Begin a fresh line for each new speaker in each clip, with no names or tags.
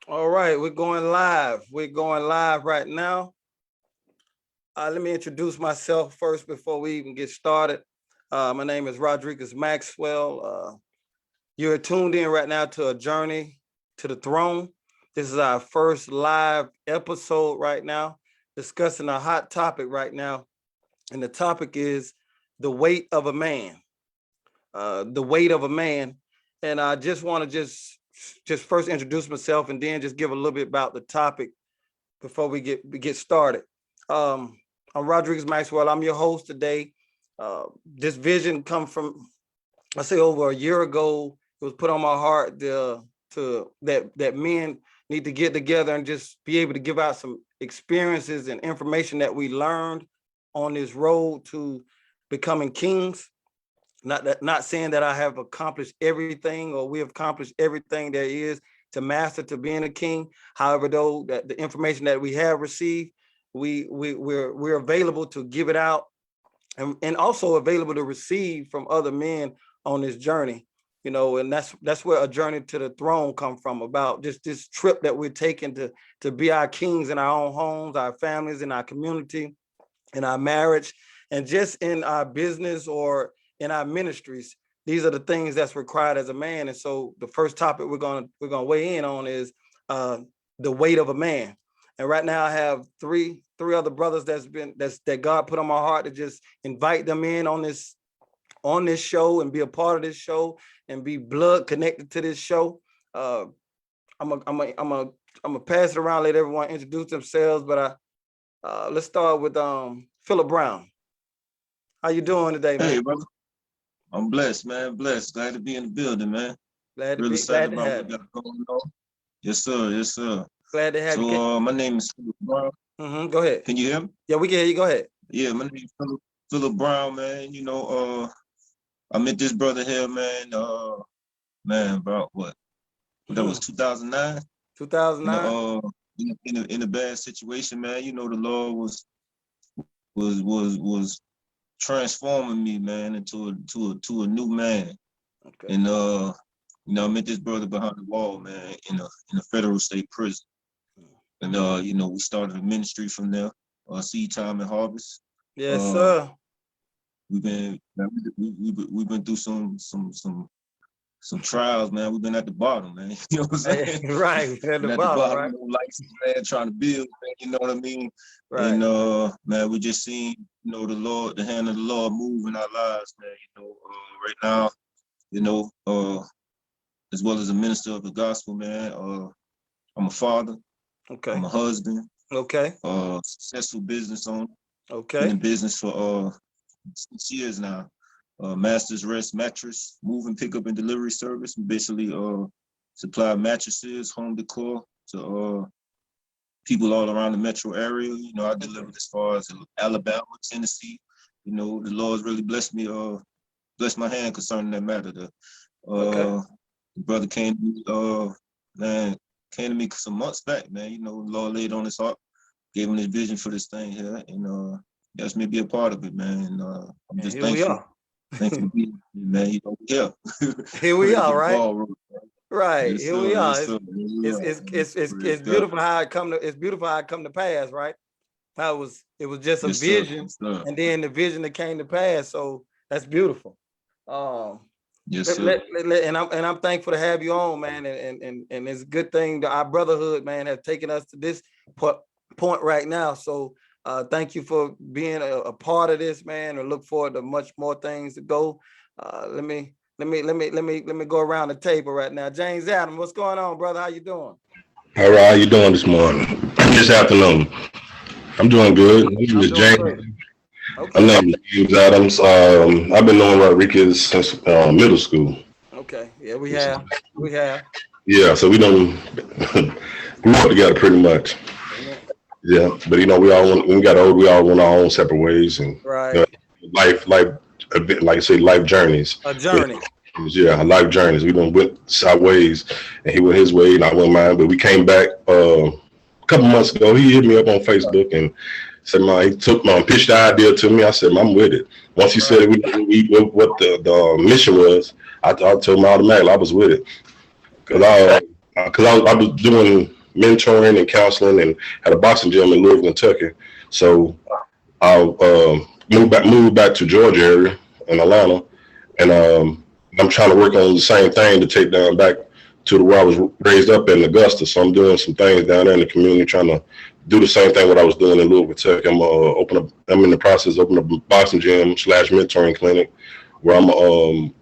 All right, we're going live. We're going live right now. Let me introduce myself first before we even get started. My name is Rodriguez Maxwell. You're tuned in right now to a journey to the throne. This is our first live episode right now, discussing a hot topic right now. And the topic is the weight of a man. The weight of a man. And I just want to just first introduce myself and then just give a little bit about the topic before we get started. Um, I'm Rodriguez Maxwell. I'm your host today. This vision come from, I say, over a year ago. It was put on my heart to that men need to get together and just be able to give out some experiences and information that we learned on this road to becoming kings. Not saying that I have accomplished everything or we have accomplished everything there is to master to being a king. However, though, that the information that we have received, we're available to give it out and also available to receive from other men on this journey. And that's where a journey to the throne come from, about just this trip that we're taking to be our kings in our own homes, our families, in our community, in our marriage, and just in our business or in our ministries. These are the things that's required as a man. And so the first topic we're gonna weigh in on is uh, the weight of a man. And right now I have three other brothers that God put on my heart to just invite them in on this show and be a part of this show and be blood connected to this show. Uh, I'm a pass it around, let everyone introduce themselves. But let's start with Philip Brown. How you doing today, man?
Hey, brother. I'm blessed, man. Blessed. Glad to be in the building, man. Real
Glad
excited
to
about
have
what
you.
got going on. Yes, sir. Yes, sir.
Glad to have you.
My name is Philip Brown.
Go ahead.
Can you hear me?
Yeah, we can hear you. Go ahead.
Yeah, my name is Philip Brown, man. I met this brother here, man. Man, about what? That was 2009.
2009.
In a bad situation, man. The Lord was transforming me, man, into a new man.
Okay.
And I met this brother behind the wall, man, in a federal state prison. And we started a ministry from there, Seed Time and Harvest.
Yes,
Uh
sir.
we've been through some trials, man. We've been at the bottom, man. You know what I'm saying?
Right. At the
Been at the
bottom,
bottom,
right?
license, man, trying to build, man, you know what I mean?
Right.
And man, we just seen, the hand of the Lord move in our lives, man. Right now, as well as a minister of the gospel, man. I'm a father.
Okay.
I'm a husband.
Okay.
Successful business owner.
Okay.
Been in business for 6 years now. Masters Rest Mattress, moving, pickup, and delivery service. We basically supply mattresses, home decor to people all around the metro area. I delivered as far as Alabama, Tennessee. The Lord's really blessed me, blessed my hand concerning that matter. The brother came to me, came to me some months back, man. The Lord laid on his heart, gave him this vision for this thing here, and asked me to be a part of it, man. And I'm just
here we
thankful.
are.
Thankful to be here, man. Yeah.
Here we are, right?
Rolling,
Right.
yes,
Here
sir.
we are.
Yes, sir.
It's beautiful how it come to pass, right? How it was just a
Yes, sir.
vision,
Yes, sir.
and then the vision that came to pass. So that's beautiful.
Yes, sir.
And I'm thankful to have you on, man. And it's a good thing that our brotherhood, man, has taken us to this point right now. So thank you for being a part of this, man. And look forward to much more things to go. Let me go around the table right now. James Adam, what's going on, brother? How you doing?
All right, how you doing this morning? This afternoon? I'm doing good. My name
I'm
is
doing
James.
great.
My
Okay.
name is James Adams. I've been knowing Rodriguez since middle school.
Okay. Yeah, we have. We have.
Yeah, so we don't grew up together pretty much.
Amen.
Yeah, but when we got old, we all went our own separate ways, and
Right.
life, a bit like I say, life journeys.
A journey.
Yeah, our life journeys. We done went our ways, and he went his way, and I went mine. But we came back a couple months ago. He hit me up on Facebook and said, "Man, he pitched the idea to me." I said, "I'm with it." Once he said what the mission was, I told him automatically I was with it. Because because I was doing mentoring and counseling and had a boxing gym in Louisville, Kentucky. So I moved back to Georgia area in Atlanta, and I'm trying to work on the same thing to take down back to the where I was raised up in Augusta. So I'm doing some things down there in the community, trying to do the same thing what I was doing in Louisville, Kentucky. I'm in the process of opening a boxing gym / mentoring clinic where I'm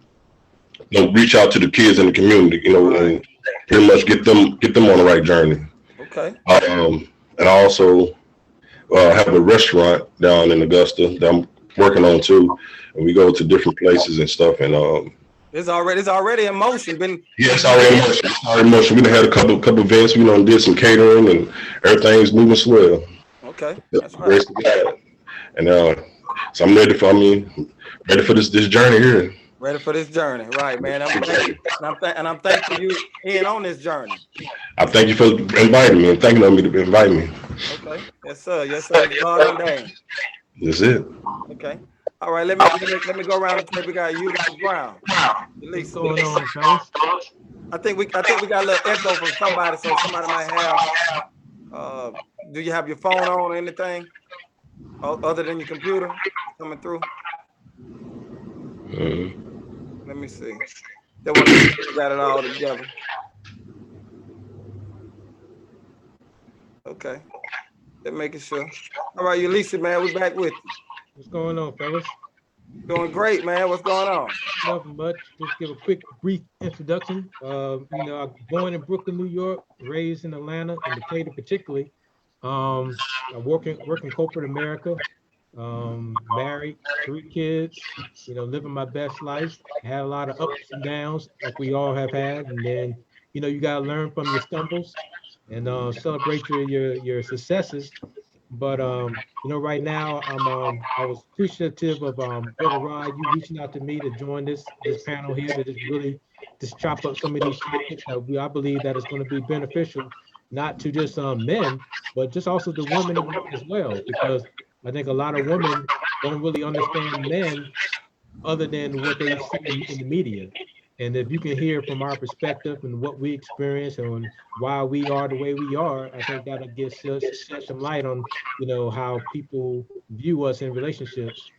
reach out to the kids in the community, and
Right.
pretty much get them on the right journey.
Okay.
And I also have a restaurant down in Augusta that I'm working on too, and we go to different places and stuff. And
It's already in motion. Been
yeah, it's
been
already in
busy.
motion. It's already in motion. We done had a couple events. We did some catering, and everything's moving swell.
Okay. That's right.
Grace to God. And so I'm ready for. I mean, ready for this journey here.
Ready for this journey. Right, man. I'm thank you. And I'm thankful you in on this journey.
I thank you for inviting me and thanking on me to invite me.
Okay. Yes, sir. Yes, sir. It's God ordained.
That's it.
Okay. All right. Let me go around the tape. We got Ulysses Brown.
What's
Ulysses.
going on, fellas?
I think we got a little echo from somebody, so somebody might have. Do you have your phone on or anything other than your computer coming through? Let me see. They want to make sure we got it all together. Okay. They're making sure. All right, Ulysses, man, we back with you.
What's going on, fellas?
Doing great, man. What's going on?
Nothing much. Just give a quick, brief introduction. I was born in Brooklyn, New York, raised in Atlanta, in Decatur particularly. I working corporate America. Married, 3 kids. Living my best life. Had a lot of ups and downs, like we all have had, and then you gotta learn from your stumbles and celebrate your successes. But right now I was appreciative of Brother Rod, you reaching out to me to join this panel here to just chop up some of these topics that I believe that is going to be beneficial, not to just men, but just also the women as well, because I think a lot of women don't really understand men other than what they see in the media. And if you can hear from our perspective and what we experience and why we are the way we are, I think that'll shed some light on, how people view us in relationships.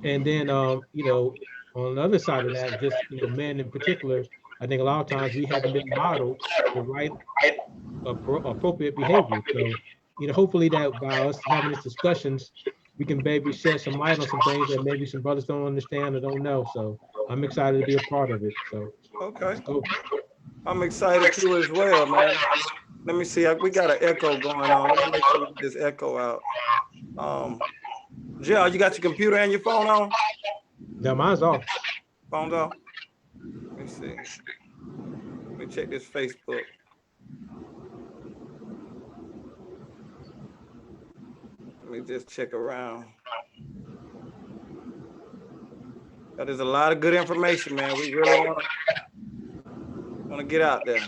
And then, on the other side of that, just, men in particular, I think a lot of times we haven't been modeled the right appropriate behavior. So, hopefully that by us having these discussions, we can maybe shed some light on some things that maybe some brothers don't understand or don't know. So I'm excited to be a part of it. So
Okay.
let's go.
I'm excited too as well, man. Let me see. We got an echo going on. Let me make sure we get this echo out. Jill, you got your computer and your phone on?
Now mine's off.
Phone's off? Let me see. Let me check this Facebook. Let me just check around. There's a lot of good information, man. We really want to get out there.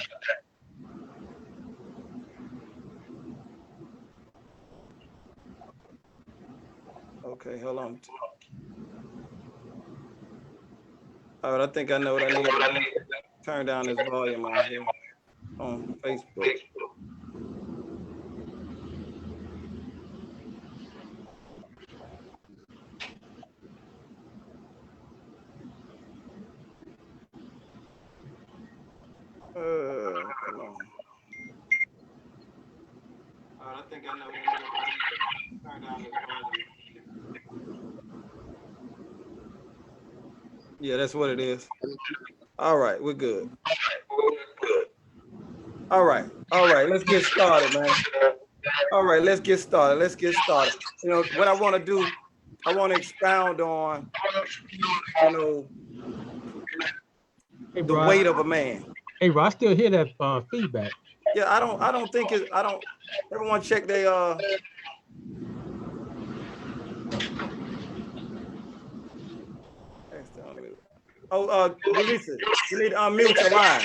Okay, hold on. All right, I think I know what I need. I need to turn down this volume on here on Facebook. Come on. All right, I think I know what I need to turn down this volume. Yeah, that's what it is. All right, we're good. All right, let's get started, man. All right, let's get started. What I want to do, I want to expound on,
Hey,
the
Rod.
weight of a man.
Hey, Rod, I still hear that feedback.
Yeah, I don't think it. I don't. Everyone check their. Oh, Ulysses, you need to unmute your line.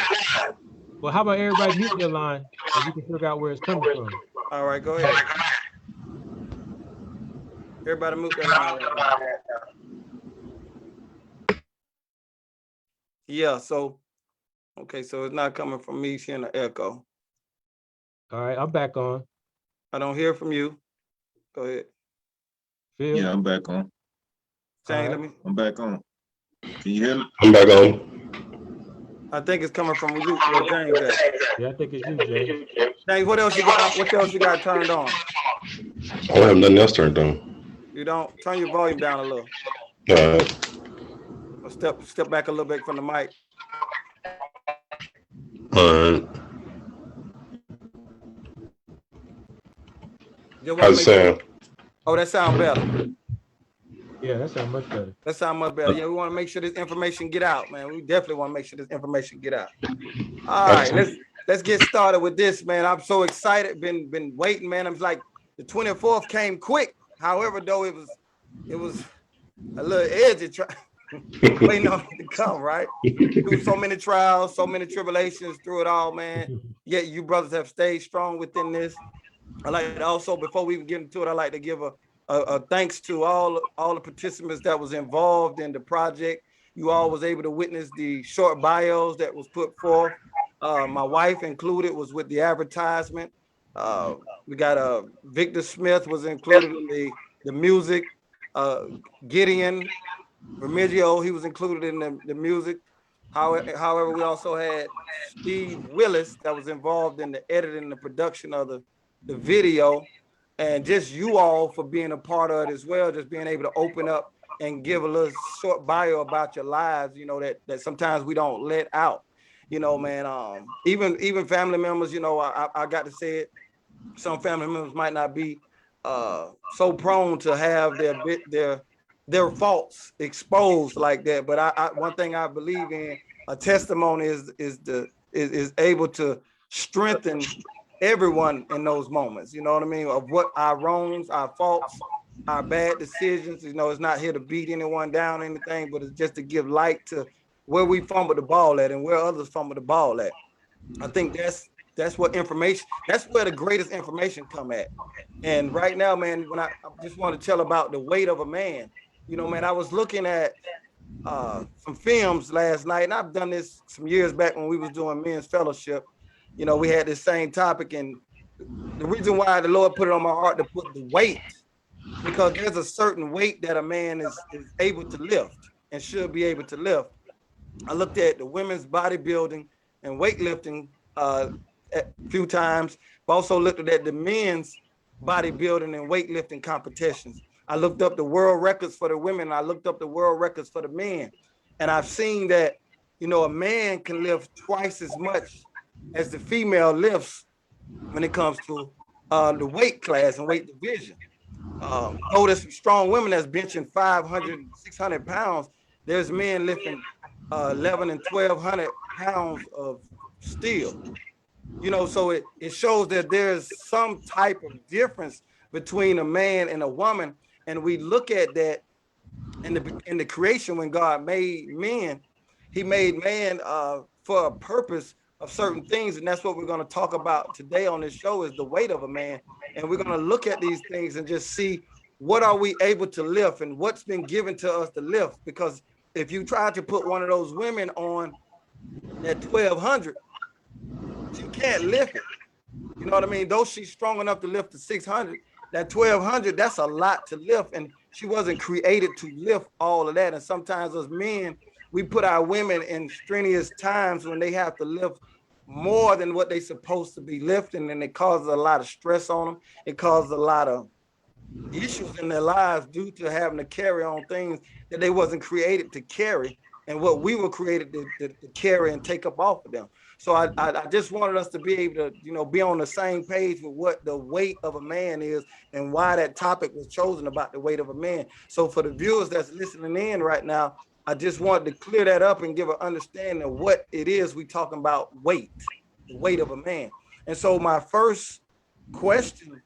Well, how about everybody mute their line and we can figure out where it's coming from?
All right, go ahead. Everybody mute their line. Yeah, so, okay, so it's not coming from me, she's in the echo.
All right, I'm back on.
I don't hear from you. Go ahead.
Phil.
Yeah, I'm back on.
Shane,
right.
let me.
I'm back on. Can you hear me?
I'm back on.
I think it's coming from you, where James at.
Yeah, I think it's you, Jay.
James, what else you got? What else you got turned on?
I don't have nothing else turned on.
You don't turn your volume down a little.
All right.
Or step back a little bit from the mic.
All right.
Just want
How's
to
it
make sure.
sound?
Oh, that sounds better.
Yeah, that sounds much better.
That sounds much better. Yeah, we want to make sure this information get out, man. We definitely want to make sure this information get out. All right, let's get started with this, man. I'm so excited. Been waiting, man. I'm like the 24th came quick. However, though it was a little edgy waiting on it to come, right? Through so many trials, so many tribulations, through it all, man. Yet you brothers have stayed strong within this. I like to also, before we even get into it, I like to give a thanks to all the participants that was involved in the project. You all was able to witness the short bios that was put forth. My wife included was with the advertisement. We got Victor Smith was included in the music. Gideon Remigio, he was included in the music. However, we also had Steve Willis that was involved in the editing and the production of the video, and just you all for being a part of it as well, just being able to open up and give a little short bio about your lives, you know, that sometimes we don't let out, you know, man. Even family members, you know, I got to say it, some family members might not be so prone to have their faults exposed like that. But I one thing I believe in, a testimony is able to strengthen everyone in those moments. You know what I mean? Of what our wrongs, our faults, our bad decisions. You know, it's not here to beat anyone down or anything, but it's just to give light to where we fumble the ball at and where others fumble the ball at. I think that's what information, that's where the greatest information come at. And right now, man, when I just want to tell about the weight of a man, you know, man, I was looking at some films last night, and I've done this some years back when we was doing men's fellowship. You know, we had this same topic, and the reason why the Lord put it on my heart to put the weight, because there's a certain weight that a man is able to lift and should be able to lift. I looked at the women's bodybuilding and weightlifting a few times, but also looked at the men's bodybuilding and weightlifting competitions. I looked up the world records for the women. I looked up the world records for the men. And I've seen that, you know, a man can lift twice as much as the female lifts when it comes to the weight class and weight division. Oh, there's some strong women that's benching 500, 600 pounds. There's men lifting 11 and 1,200 pounds of steel. You know, so it shows that there's some type of difference between a man and a woman. And we look at that in the creation. When God made men, he made man for a purpose of certain things. And that's what we're going to talk about today on this show, is the weight of a man. And we're going to look at these things and just see what are we able to lift and what's been given to us to lift. Because if you try to put one of those women on that 1,200, she can't lift it. You know what I mean? Though she's strong enough to lift the 600, that 1,200, that's a lot to lift. And she wasn't created to lift all of that. And sometimes as men, we put our women in strenuous times when they have to lift more than what they're supposed to be lifting. And it causes a lot of stress on them. It causes a lot of issues in their lives due to having to carry on things that they wasn't created to carry, and what we were created to carry and take up off of them. So I just wanted us to be able to, you know, be on the same page with what the weight of a man is and why that topic was chosen about the weight of a man. So for the viewers that's listening in right now, I just wanted to clear that up and give an understanding of what it is we talking about weight, the weight of a man. And so my first question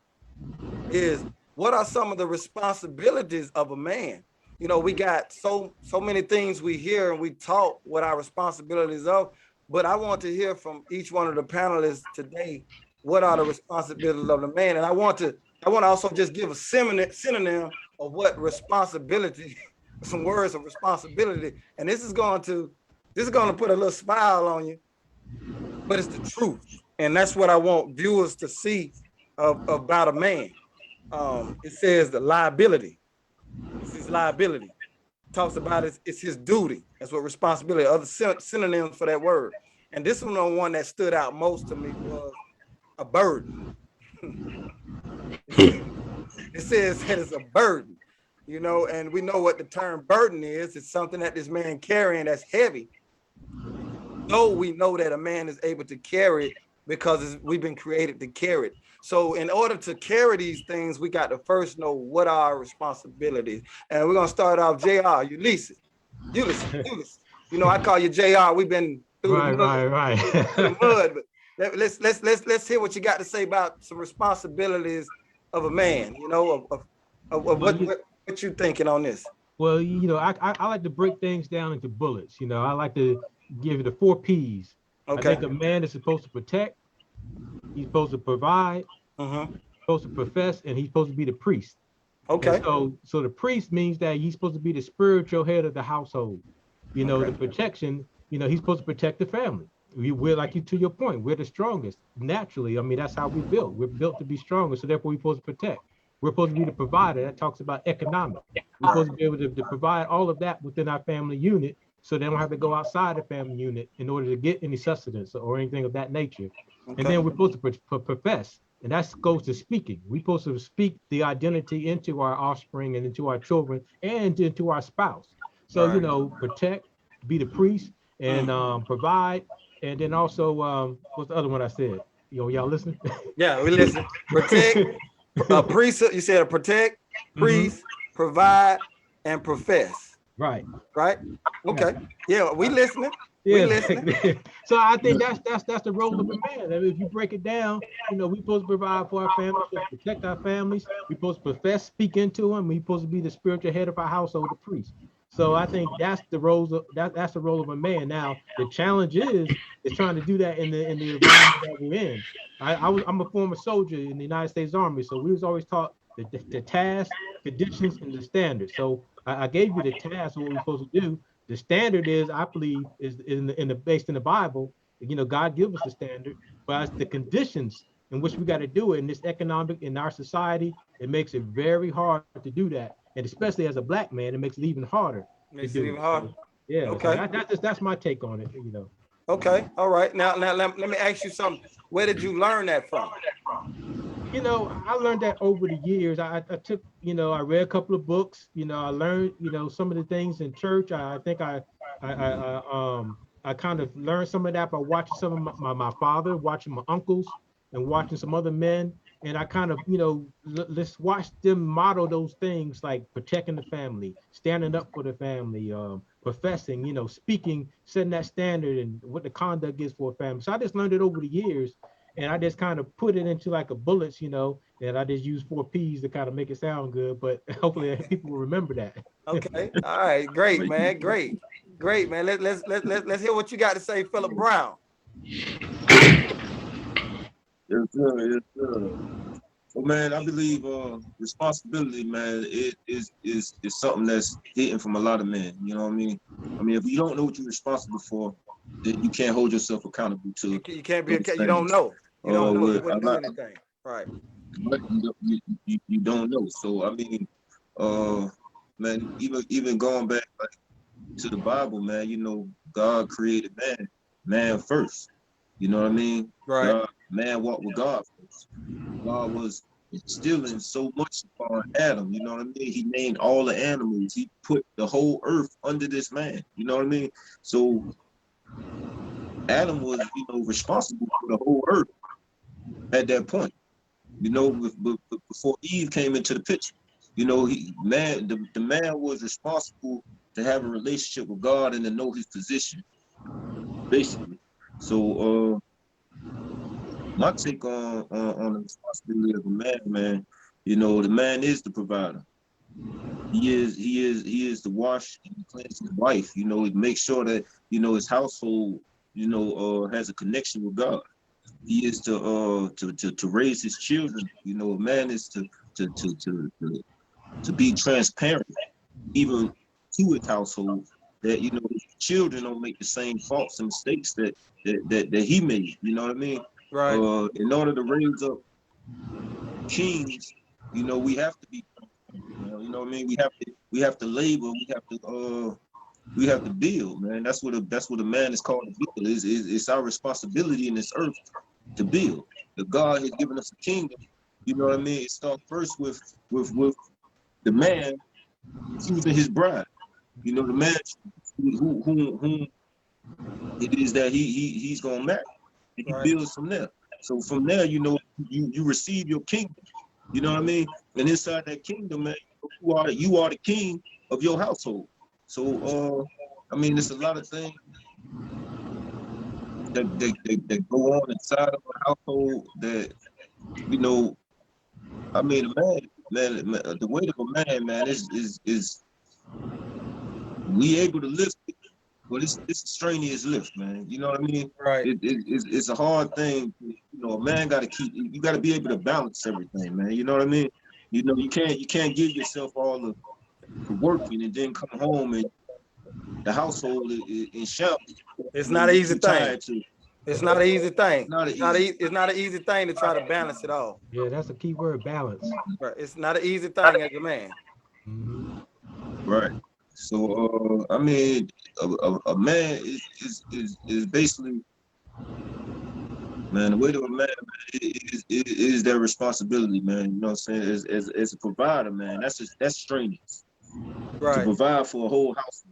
is, what are some of the responsibilities of a man? You know, we got so many things we hear and we talk what our responsibilities are, but I want to hear from each one of the panelists today, what are the responsibilities of the man? And I want to also just give a synonym of what responsibility, some words of responsibility. And this is going to put a little smile on you, but it's the truth. And that's what I want viewers to see about a man. It says the liability. It's his liability. Talks about it's his duty. That's what responsibility. Other synonyms for that word. And this one that stood out most to me was a burden. It says that it's a burden, you know, and we know what the term burden is. It's something that this man carrying that's heavy. Though we know that a man is able to carry it because we've been created to carry it. So in order to carry these things, we got to first know what are our responsibilities. And we're gonna start off, JR, Ulysses. You know, I call you JR. We've been through the mud, through the mud. But let's hear what you got to say about some responsibilities of a man. You know, of what you thinking on this.
Well, you know, I like to break things down into bullets. You know, I like to give it the 4 P's.
Okay.
I think a man is supposed to protect, he's supposed to provide,
Mm-hmm.
he's supposed to profess, and he's supposed to be the priest.
Okay.
And so the priest means that he's supposed to be the spiritual head of the household. You know,
Okay.
the protection, you know, he's supposed to protect the family. We're like you, to your point, we're the strongest naturally. I mean, that's how we're built. We're built to be stronger. So therefore, we're supposed to protect. We're supposed to be the provider. That talks about economic. We're supposed to be able to provide all of that within our family unit, so they don't have to go outside the family unit in order to get any sustenance or anything of that nature.
Okay.
And then we're supposed to profess, and that goes to speaking. We're supposed to speak the identity into our offspring and into our children and into our spouse. So, you know, protect, be the priest, and provide, and then also, what's the other one I said? Y'all listening?
Yeah, we listen. Protect, priest. You said protect, priest, provide, and profess.
Right.
Right. Okay. Yeah, we listening.
Yeah.
We listening.
So I think that's the role of a man. I mean, if you break it down, you know, we're supposed to provide for our families, protect our families. We're supposed to profess, speak into them. We're supposed to be the spiritual head of our household, the priest. So I think that's the roles of that's the role of a man. Now the challenge is trying to do that in the environment that we're in. I'm a former soldier in the United States Army, so we was always taught the tasks, conditions, and the standards. So I gave you the task of what we're supposed to do. The standard is, I believe, is based in the Bible. You know, God gives us the standard, but it's the conditions in which we got to do it in this economic, in our society. It makes it very hard to do that, and especially as a Black man, it makes it even harder.
Makes it even harder.
So, yeah.
Okay.
So that's my take on it. You know.
Okay. All right. Now let me ask you something. Where did you learn that from?
You know, I learned that over the years. I took, you know, I read a couple of books. You know, I learned, you know, some of the things in church. I think I kind of learned some of that by watching some of my father, watching my uncles, and watching some other men. And I kind of, you know, let's watch them model those things like protecting the family, standing up for the family, professing, you know, speaking, setting that standard and what the conduct is for a family. So I just learned it over the years. And I just kind of put it into like a bullets, you know, and I just use 4 P's to kind of make it sound good, but hopefully people will remember that.
Okay. All right. Great, man. Great, man. Let's hear what you got to say, Philip Brown.
Yes, sir. Yes, sir. So, man, I believe responsibility, man, it is something that's hidden from a lot of men. You know what I mean? I mean, if you don't know what you're responsible for, then you can't hold yourself accountable to.
You can't be. You don't know. You don't know. You wouldn't do anything. Right.
But you don't know. So I mean, man, even going back like to the Bible, man, you know, God created man first. You know what I mean?
Right.
Man walked with God first. God was instilling so much upon Adam. You know what I mean? He named all the animals. He put the whole earth under this man. You know what I mean? So Adam was, you know, responsible for the whole earth at that point. You know, before Eve came into the picture, you know, the man was responsible to have a relationship with God and to know his position, basically. So, my take on the responsibility of a man, you know, the man is the provider. He is the wash and cleanse his wife. You know, make sure that, you know, his household, you know, has a connection with God. He is to raise his children. You know, a man is to be transparent, even to his household, that, you know, his children don't make the same faults and mistakes that he made. You know what I mean?
Right.
In order to raise up kings, you know, we have to be, you know what I mean? We have to labor. We have to build, man. That's what a man is called to build. It's our responsibility in this earth to build. If God has given us a kingdom, you know what I mean? It starts first with the man choosing his bride. You know, the man whom it is that he's gonna marry, and he
Right.
builds from there. So from there, you know, you receive your kingdom. You know what I mean? And inside that kingdom, man, you are the king of your household. So I mean, there's a lot of things that go on inside of a household that, you know, I mean, the weight of a man, is we able to lift it, but it's a strenuous lift, man. You know what I mean?
Right.
It's a hard thing. You know, a man got to you got to be able to balance everything, man. You know what I mean? You know, you can't give yourself all the working and then come home and the household is in shambles.
It's
You know,
not an
you
easy
too
thing.
tired to.
It's not an easy thing.
Not an
It's not
easy.
it's not an easy thing to try to balance it all.
Yeah, that's a key word, balance.
Right. It's not an easy thing as a man.
Mhm.
Right. So I mean, a man is basically, man, the weight of a man, is their responsibility, man. You know what I'm saying? As a provider, man, that's strenuous. To
Right.
provide for a whole house.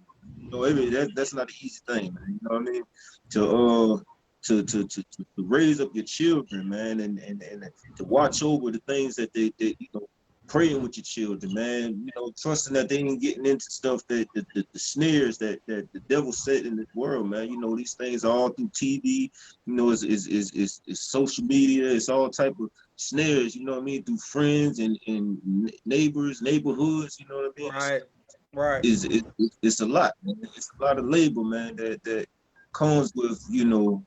You know, that's not an easy thing, man. You know what I mean? To raise up your children, man, and to watch over the things that they you know, praying with your children, man. You know, trusting that they ain't getting into stuff that the snares that the devil set in this world, man. You know, these things are all through TV. You know, it's social media. It's all type of snares. You know what I mean? Through friends and neighbors, neighborhoods. You know what I mean?
Right. Right.
It's a lot, man. It's a lot of labor, man, that comes with, you know,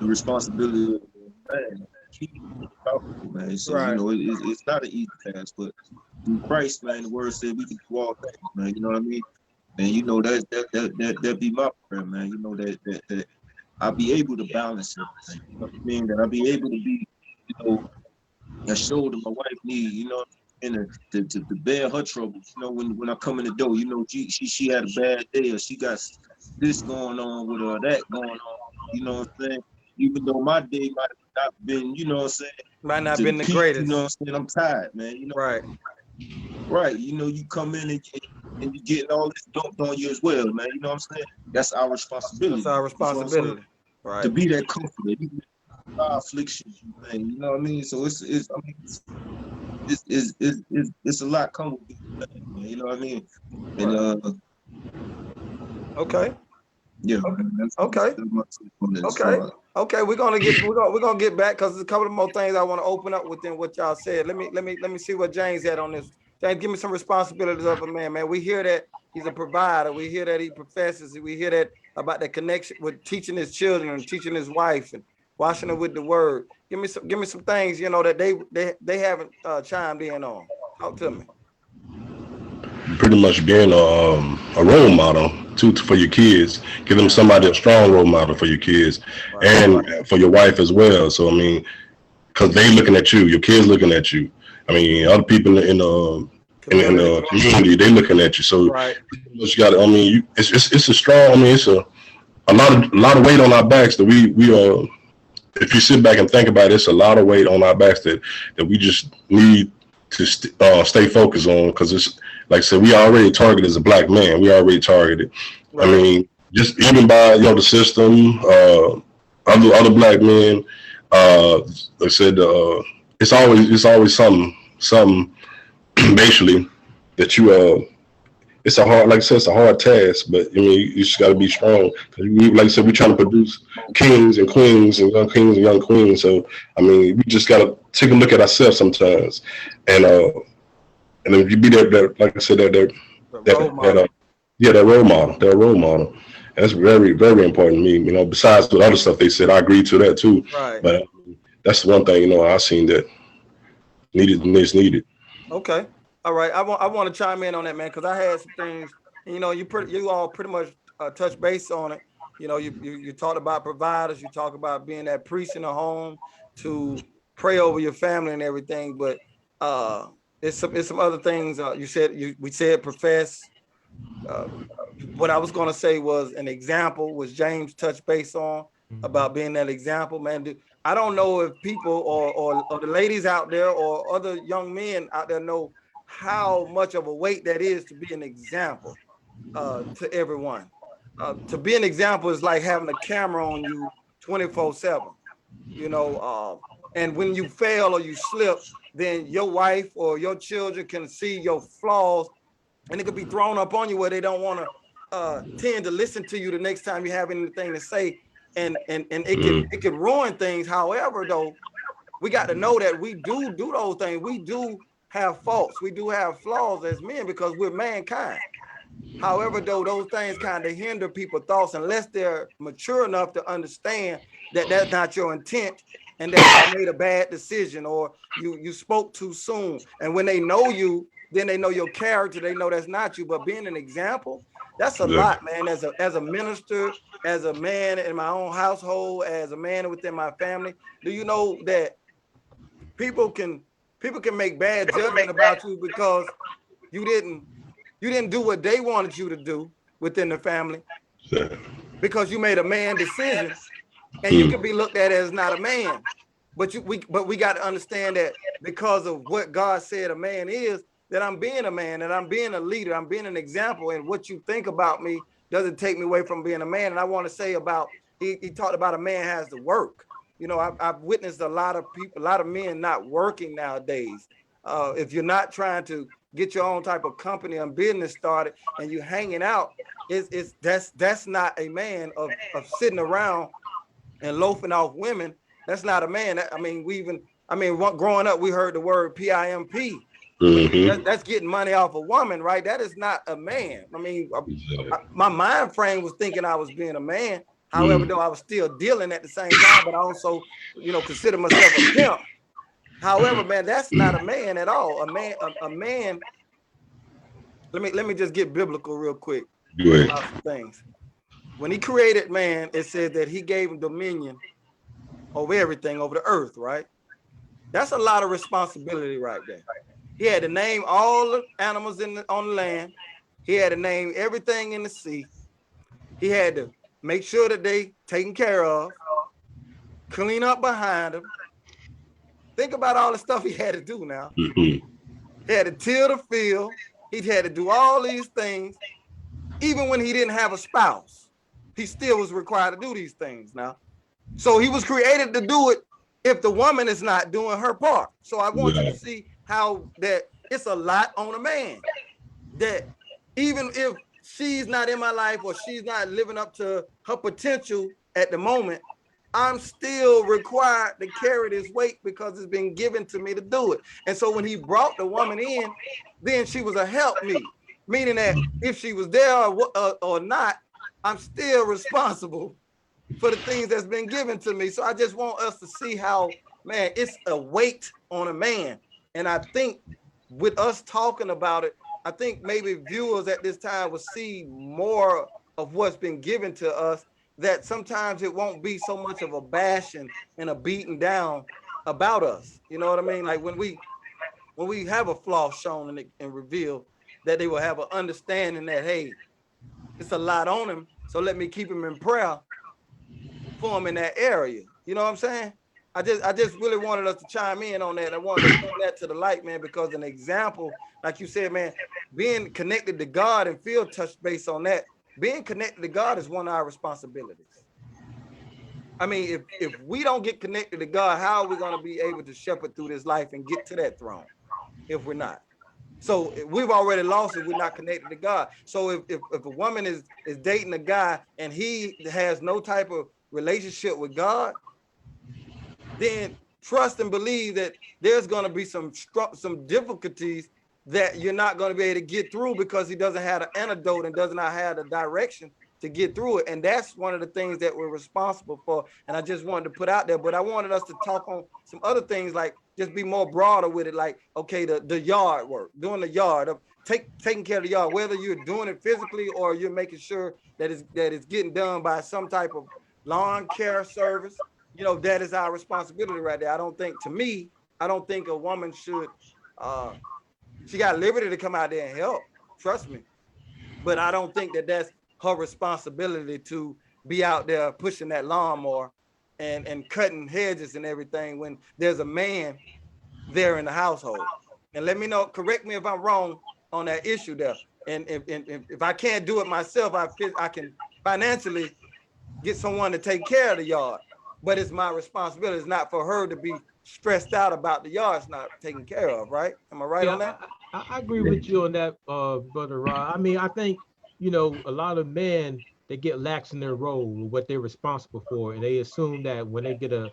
the responsibility of man. Man. So, you
Right.
know, it's not an easy task, but through Christ, man, the word said we can do all things, man. You know what I mean? And you know that be my prayer, man. You know that I'll be able to balance everything. You know what I mean? That I'll be able to be, you know, a shoulder my wife needs, you know, and to bear her troubles. You know, when I come in the door, you know, she had a bad day, or she got this going on with her, that going on. You know what I'm saying? Even though my day might have not been, you know what I'm saying,
Might not
to the
been the
peak. You know
greatest.
what I'm saying? I'm tired, man. You know,
Right.
right? You know, you come in and you getting all this dumped on you as well, man. You know what I'm saying? That's our
That's
responsibility.
our
You know what I'm saying?
responsibility.
To
Right.
be that comforter, even our afflictions, man. You know what I mean? So it's I mean, it's a lot coming with it, man. You know what I mean? And
Right. Okay.
yeah,
Okay.
man,
Okay.
that's my take on this.
Okay. Okay. We're gonna get back because there's a couple of more things I want to open up within what y'all said. Let me see what James had on this. James, give me some responsibilities of a man, man. We hear that he's a provider. We hear that he professes. We hear that about the connection with teaching his children and teaching his wife and washing it with the word. Give me some things, you know, that they haven't chimed in on. Talk to me.
Pretty much being a role model for your kids. Give them somebody, a strong role model for your kids
Right.
and for your wife as well. So I mean, because they looking at you, your kids looking at you. I mean, other people in the
Community.
community, they looking at you. So
Right.
you just got to. I mean, it's a strong. I mean, it's a lot of weight on our backs that we if you sit back and think about it, it's a lot of weight on our backs that we just need to stay focused on, because it's like I said, we already targeted as a black man. We already targeted. I
Right.
mean, just even by the system, other black men. Like I said, it's always something basically that you. It's a hard, like I said, it's a hard task, but I mean, you just got to be strong. Like I said, we're trying to produce kings and queens and young queens. So I mean, we just got to take a look at ourselves sometimes, and if you be that like I said,
Role model.
yeah, that role model. And that's very, very important to me. You know, besides the other stuff they said, I agree to that too.
Right.
But that's the one thing, you know, I seen that is needed.
Okay. All right. I want to chime in on that, man, because I had some things. You know, you all pretty much touch base on it. You know, you talk about providers, you talk about being that priest in the home to pray over your family and everything, but it's some other things. We said profess. Uh, what I was going to say was an example, was James touched base on about being that example, man. I don't know if people or the ladies out there or other young men out there know how much of a weight that is to be an example to everyone. To be an example is like having a camera on you 24/7, you know, and when you fail or you slip, then your wife or your children can see your flaws, and it could be thrown up on you where they don't want to tend to listen to you the next time you have anything to say, and it could ruin things. However, though, we got to know that we do those things. We do have faults. We do have flaws as men because we're mankind. However, though, those things kind of hinder people's thoughts unless they're mature enough to understand that that's not your intent and that you made a bad decision or you spoke too soon. And when they know you, then they know your character. They know that's not you. But being an example, that's a lot, man. As a minister, as a man in my own household, as a man within my family, do you know that people can make bad judgment about you because you didn't do what they wanted you to do within the family because you made a man decision, and you can be looked at as not a man. But we got to understand that because of what God said a man is, that I'm being a man, and I'm being a leader, I'm being an example, and what you think about me doesn't take me away from being a man. And I want to say about, he talked about a man has to work. You know, I've witnessed a lot of people, a lot of men not working nowadays. If you're not trying to get your own type of company and business started, and you hanging out, that's not a man of sitting around and loafing off women. That's not a man. I mean, growing up, we heard the word PIMP. That's getting money off a woman, right? That is not a man. I mean, my mind frame was thinking I was being a man. However, though, I was still dealing at the same time, but I also, consider myself a pimp. However, man, that's not a man at all. A man. Let me just get biblical real quick about some things. When he created man, it said that he gave him dominion over everything, over the earth, right? That's a lot of responsibility right there. He had to name all the animals on the land. He had to name everything in the sea. He had to make sure that they taken care of, clean up behind him. Think about all the stuff he had to do now. He had to till the field. He had to do all these things. Even when he didn't have a spouse, he still was required to do these things now. So he was created to do it if the woman is not doing her part. So I want you to see how that it's a lot on a man. That even if she's not in my life or she's not living up to her potential at the moment, I'm still required to carry this weight because it's been given to me to do it. And so when he brought the woman in, then she was a help me, meaning that if she was there or not, I'm still responsible for the things that's been given to me. So I just want us to see how, man, it's a weight on a man. And I think with us talking about it, I think maybe viewers at this time will see more of what's been given to us, that sometimes it won't be so much of a bashing and a beating down about us. You know what I mean? Like when we have a flaw shown and revealed, that they will have an understanding that, hey, it's a lot on him, so let me keep him in prayer for him in that area. You know what I'm saying? I just really wanted us to chime in on that. I wanted to bring that to the light, man, because an example, like you said, man, being connected to God, and Phil touched base on that. Being connected to God is one of our responsibilities. I mean, if we don't get connected to God, how are we going to be able to shepherd through this life and get to that throne if we're not? So we've already lost if we're not connected to God. So if a woman is dating a guy and he has no type of relationship with God, then trust and believe that there's going to be some difficulties that you're not going to be able to get through because he doesn't have an antidote and does not have the direction to get through it. And that's one of the things that we're responsible for. And I just wanted to put out there, but I wanted us to talk on some other things, like just be more broader with it. Like, okay, the yard work, doing the yard, taking care of the yard, whether you're doing it physically or you're making sure that it's getting done by some type of lawn care service. That is our responsibility right there. To me, I don't think a woman should, she got liberty to come out there and help, trust me. But I don't think that that's her responsibility to be out there pushing that lawnmower and cutting hedges and everything when there's a man there in the household. And let me know, correct me if I'm wrong on that issue there. And if I can't do it myself, I can financially get someone to take care of the yard. But it's my responsibility. It's not for her to be stressed out about the yard's not taken care of, right? Am I right on that?
I agree with you on that, Brother Rod. I mean, I think, a lot of men, they get lax in their role, what they're responsible for, and they assume that when they get a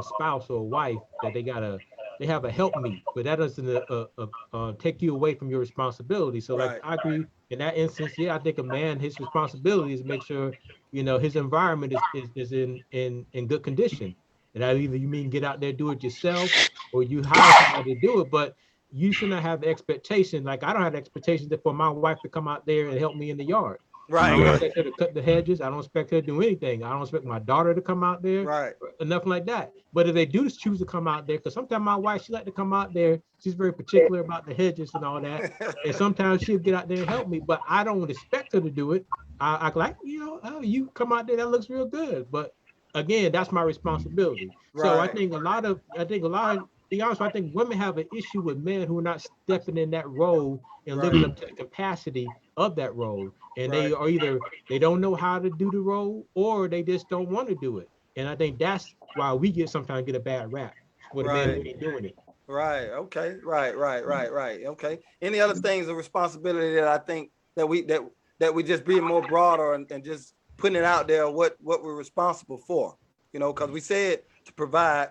spouse or a wife, that they have a helpmeet, but that doesn't take you away from your responsibility. So, like,
Right.
I agree in that instance. Yeah, I think a man, his responsibility is make sure, his environment is in good condition. And that either you mean get out there, do it yourself, or you hire somebody to do it, but you should not have the expectation. Like, I don't have the expectation that for my wife to come out there and help me in the yard. I don't
Right.
expect her to cut the hedges. I don't expect her to do anything. I don't expect my daughter to come out there.
Right.
Or nothing like that. But if they do choose to come out there, because sometimes my wife, she like to come out there. She's very particular about the hedges and all that. And sometimes she'll get out there and help me, but I don't expect her to do it. I like, oh, you come out there, that looks real good. But again, that's my responsibility. So I
Right.
think a lot of, to be honest, I think women have an issue with men who are not stepping in that role and living
Right.
up to the capacity of that role. And
Right.
they are either, they don't know how to do the role, or they just don't want to do it. And I think that's why we sometimes get a bad rap for the men who
Right.
ain't doing it.
Right. Okay. Right. Okay. Any other things of responsibility that I think that we just being more broader and just putting it out there what we're responsible for, because we said to provide.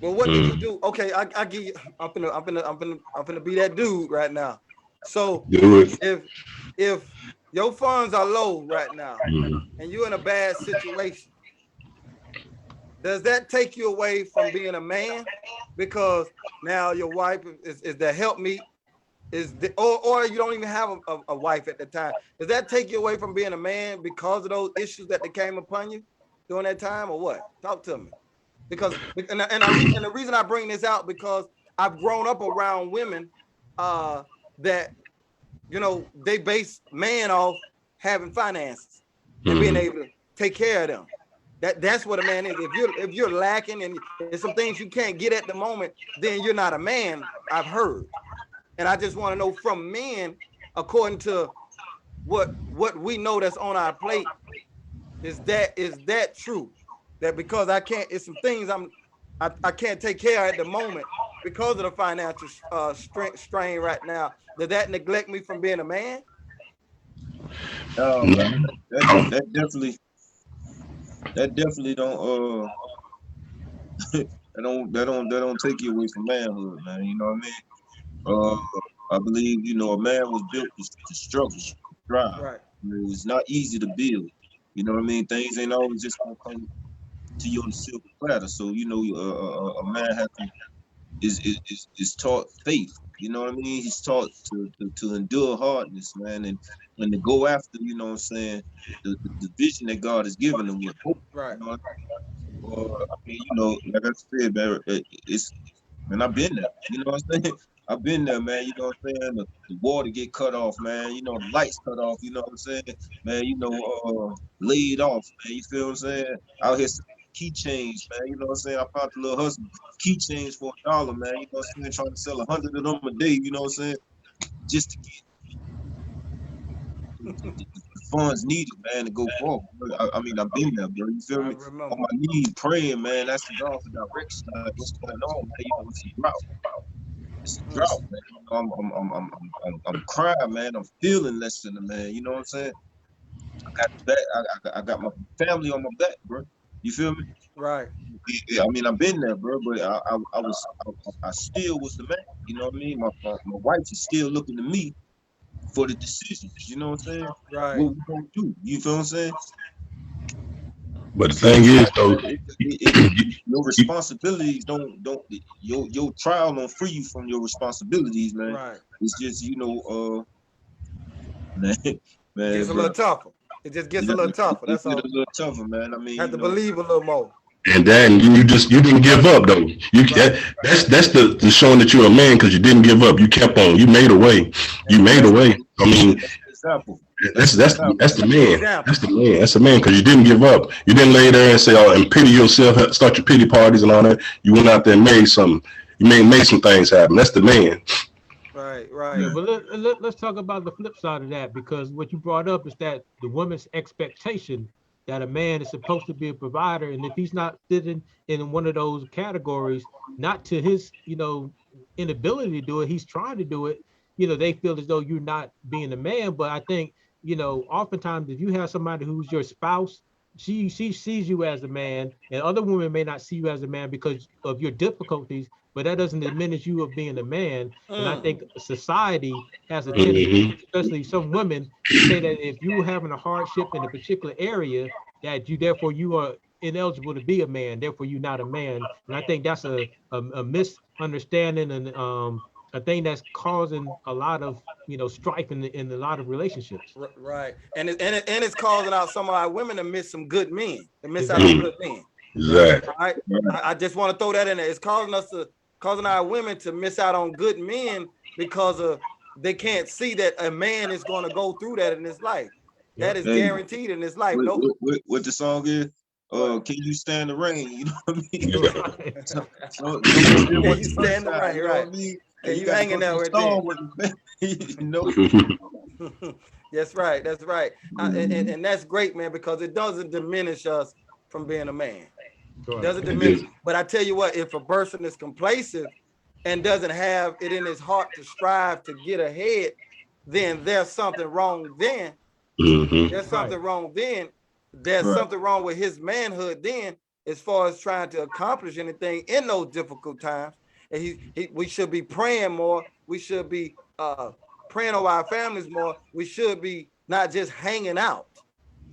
Well, what do you do? Okay, I give you. I'm gonna be that dude right now. So
Do it.
if your funds are low right now
Mhm.
and you're in a bad situation, does that take you away from being a man? Because now your wife is the help me, or you don't even have a wife at the time. Does that take you away from being a man because of those issues that they came upon you during that time, or what? Talk to me. Because the reason I bring this out, because I've grown up around women that they base man off having finances and being
Mhm.
able to take care of them. That's what a man is. If you're lacking and there's some things you can't get at the moment, then you're not a man. I've heard, and I just want to know from men, according to what we know that's on our plate, is that true? That because I can't, it's some things I can't take care of at the moment because of the financial strain right now. Does that neglect me from being a man?
Man,
No.
that definitely don't that don't take you away from manhood, man. You know what I mean? I believe a man was built to struggle, to thrive.
Right.
I mean, it's not easy to build. You know what I mean? Things ain't always just gonna come to you on a silver platter. So a man has to is taught faith. You know what I mean? He's taught to endure hardness, man, and to go after. You know what I'm saying? The vision that God has given him with hope.
Right.
You know, I mean, like I said, man, it's man, I've been there. You know what I'm saying? I've been there, man. You know what I'm saying? The water get cut off, man. The lights cut off. You know what I'm saying? Man, laid off, man. You feel what I'm saying? Out here selling keychains, man. You know what I'm saying? I found the little husband keychains for $1, man. You know what I'm saying? Trying to sell 100 of them a day. You know what I'm saying? Just to get the funds needed, man, to go forward. I mean, I've been there, bro. You feel
I
me? On
remember.
my knees praying, man, asking God for direction. Like, what's going on, man? It's a drought. It's a
Mm.
drought, man. I'm crying, man. I'm feeling less than a man. You know what I'm saying? I got the back. I got my family on my back, bro. You feel me?
Right.
Yeah, I mean, I've been there, bro. But I still was the man. You know what I mean? My wife is still looking to me for the decisions. You know what I'm saying?
Right.
What we gonna do? You feel what I'm saying?
But the
See,
thing is, though,
your responsibilities don't your trial don't free you from your responsibilities, man.
Right.
It's just man,
It
man,
gets a
bro.
little tougher. It just gets a
Yeah,
little tougher.
it
That's
get a
all.
little tougher, man. I mean,
Have to believe a little more.
and then you didn't give up though.
Right.
That's the showing that you're a man because you didn't give up. You kept on. You made a way. You made a
that's
way. I
yeah,
mean,
that's the example. That's
that's
the
that's
example.
that's the
The
man.
example.
That's the man. That's the man because you didn't give up. You didn't lay there and say, "Oh," and pity yourself, start your pity parties and all that. You went out there and made some. You made some things happen. That's the man.
Right.
Yeah,
Right.
but let's talk about the flip side of that, because what you brought up is that the woman's expectation that a man is supposed to be a provider, and if he's not fitting in one of those categories, not to his inability to do it, he's trying to do it. They feel as though you're not being a man. But I think oftentimes if you have somebody who's your spouse, she sees you as a man, and other women may not see you as a man because of your difficulties, but that doesn't diminish you of being a man. And I think society has a tendency,
Hmm.
especially some women, to say that if you are having a hardship in a particular area, that you are ineligible to be a man, therefore you're not a man. And I think that's a misunderstanding, and a thing that's causing a lot of strife in a lot of relationships.
Right. And it's causing out some of our women to miss some good men, to miss out on
Exactly.
good men.
Exactly.
Exactly.
All right. I just want to throw that in there. It's causing our women to miss out on good men because they can't see that a man is going to go through that in his life. That
Yep.
is
Hey,
guaranteed in his life. Nope.
what the song is?
What?
Can you stand the rain? You know what I mean?
Yeah.
Right.
So some men
Can
want
you
the
stand the
sunshine.
right?
You know what
Right.
I mean? And
Can
you
you
got to
hang
go
in there
through the
with them?
storm with the you know.
That's right. That's right. And that's great, man, because it doesn't diminish us from being a man.
Right.
Doesn't diminish. But I tell you what, if a person is complacent and doesn't have it in his heart to strive to get ahead, then there's something wrong then.
Hmm.
There's
Right.
something wrong then. There's
Right.
something wrong with his manhood then, as far as trying to accomplish anything in those difficult times. And we should be praying more. We should be praying over our families more. We should be not just hanging out.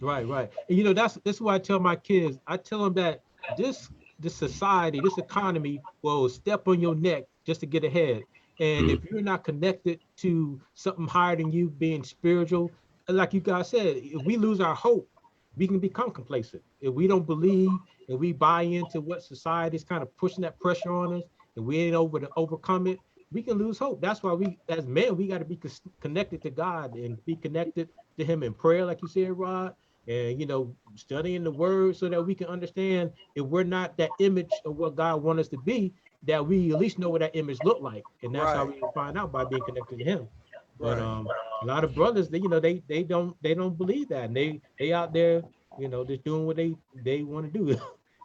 Right, right. And that's why I tell my kids. I tell them that this this society, this economy will step on your neck just to get ahead. And if you're not connected to something higher than you, being spiritual, like you guys said, if we lose our hope, we can become complacent. If we don't believe and we buy into what society is kind of pushing that pressure on us, and we ain't over to overcome it, we can lose hope. That's why we, as men, we got to be connected to God and be connected to Him in prayer, like you said, Rod, and studying the word so that we can understand if we're not that image of what God wants us to be, that we at least know what that image look like. And that's how
Right,
we find out, by being connected to Him. But
right.
a lot of brothers, they don't believe that, and they out there just doing what they want to do.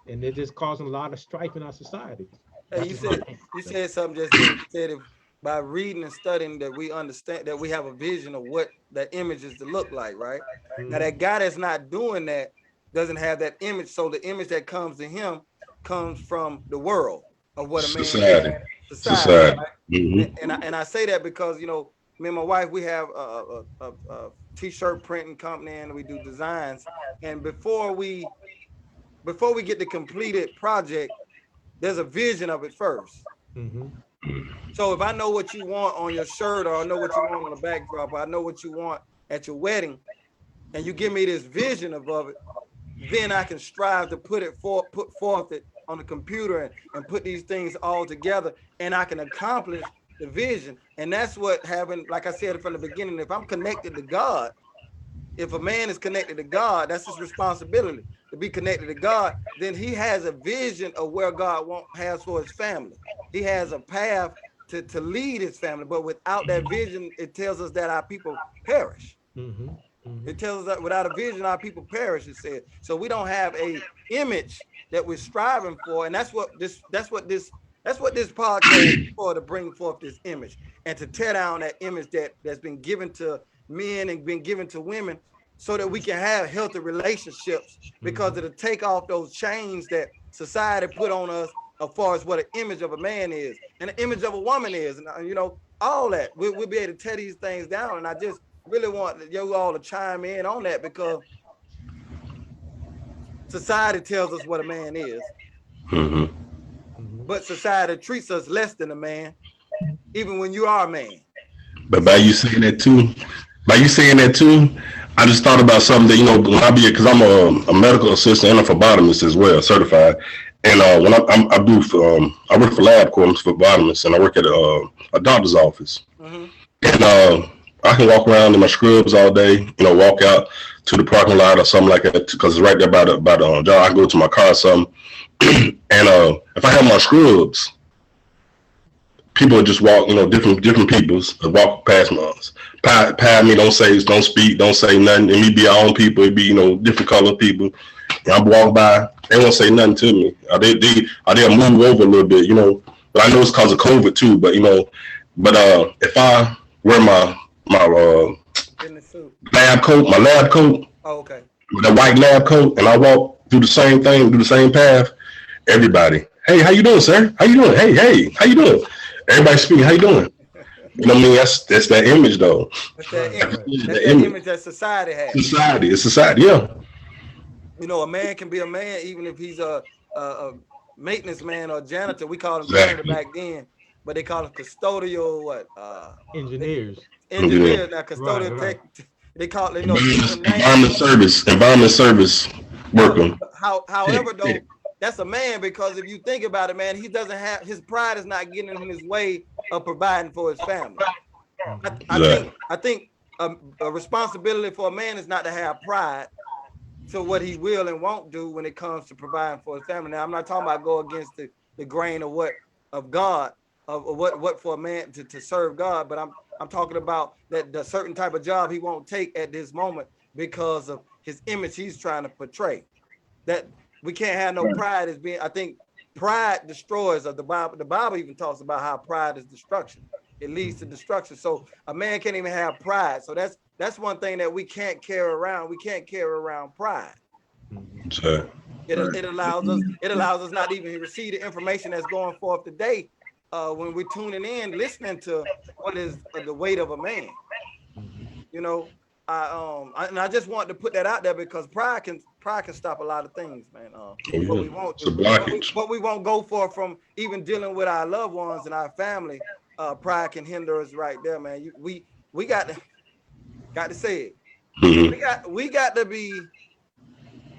And they're just causing a lot of strife in our society.
Hey,
That's
you
just my
said
opinion.
you said something just then. You said if by reading and studying that we understand that we have a vision of what that image is to look like, right? Now
Mhm.
that guy that's not doing that doesn't have that image. So the image that comes to him comes from the world of what a man is,
Society.
society,
Society.
right?
Hmm.
And I say that because me and my wife, we have a t-shirt printing company and we do designs. And before we get the completed project, there's a vision of it first.
Mhm.
So if I know what you want on your shirt, or I know what you want on the backdrop, or I know what you want at your wedding, and you give me this vision of it, then I can strive to put forth it on the computer and put these things all together, and I can accomplish the vision. And that's what having, like I said from the beginning, if I'm connected to God, if a man is connected to God, that's his responsibility to be connected to God. Then he has a vision of where God has for his family. He has a path to lead his family. But without that vision, it tells us that our people perish.
Mhm.
It
Mhm.
tells us that without a vision, our people perish. It said so. We don't have a image that we're striving for, and that's what this podcast is for, to bring forth this image and to tear down that image that's been given to men and been given to women, so that we can have healthy relationships, because
Mhm.
it'll take off those chains that society put on us as far as what an image of a man is and an image of a woman is, and all that. We'll be able to tear these things down, and I just really want you all to chime in on that, because society tells us what a man is,
hmm
but society treats us less than a man, even when you are a man.
But
So
by you saying that too, I just thought about something that, when I be, because I'm a medical assistant and a phlebotomist as well, certified. And when I work for LabCorp, phlebotomist, and I work at a doctor's office.
mhm.
And I can walk around in my scrubs all day, walk out to the parking lot or something like that, because it's right there by the job. I can go to my car or something. And if I have my scrubs, people just walk, different peoples walk past me. Past me, don't speak, don't say nothing. And me be our own people, it be, different color people. And I walk by, they won't say nothing to me. They'll move over a little bit, But I know it's because of COVID too. But if I wear my
In the suit.
my lab coat,
Oh, okay.
the white lab coat, and I walk through the same thing, do the same path, everybody, hey, how you doing, sir? How you doing? Hey, how you doing? Everybody speaking, how you doing? You know what I mean? That's that image though.
That's that
Right,
image.
right.
That's that image that society has.
It's society, yeah.
A man can be a man even if he's a maintenance man or janitor. We called him
Exactly.
janitor back then, but they call him custodial
Engineers.
engineer now. Custodial
Right.
tech. They call it, different names.
Environment service worker.
However, though, that's a man, because if you think about it, man, he doesn't have, his pride is not getting in his way of providing for his family. I think a responsibility for a man is not to have pride to what he will and won't do when it comes to providing for his family. Now, I'm not talking about go against the grain of God, of what for a man to serve God, but I'm talking about that the certain type of job he won't take at this moment because of his image he's trying to portray. That we can't have no pride as being, I think pride destroys. Of the Bible even talks about how pride is destruction. It leads to destruction. So a man can't even have pride. So that's one thing that we can't carry around. We can't carry around pride.
Sure.
It allows us not even receive the information that's going forth today when we're tuning in, listening to what is the weight of a man. I just want to put that out there because pride can stop a lot of things, man. What we won't
It's a
do,
blockage.
what we won't go for from even dealing with our loved ones and our family. Pride can hinder us right there, man. We got to say it. We got to be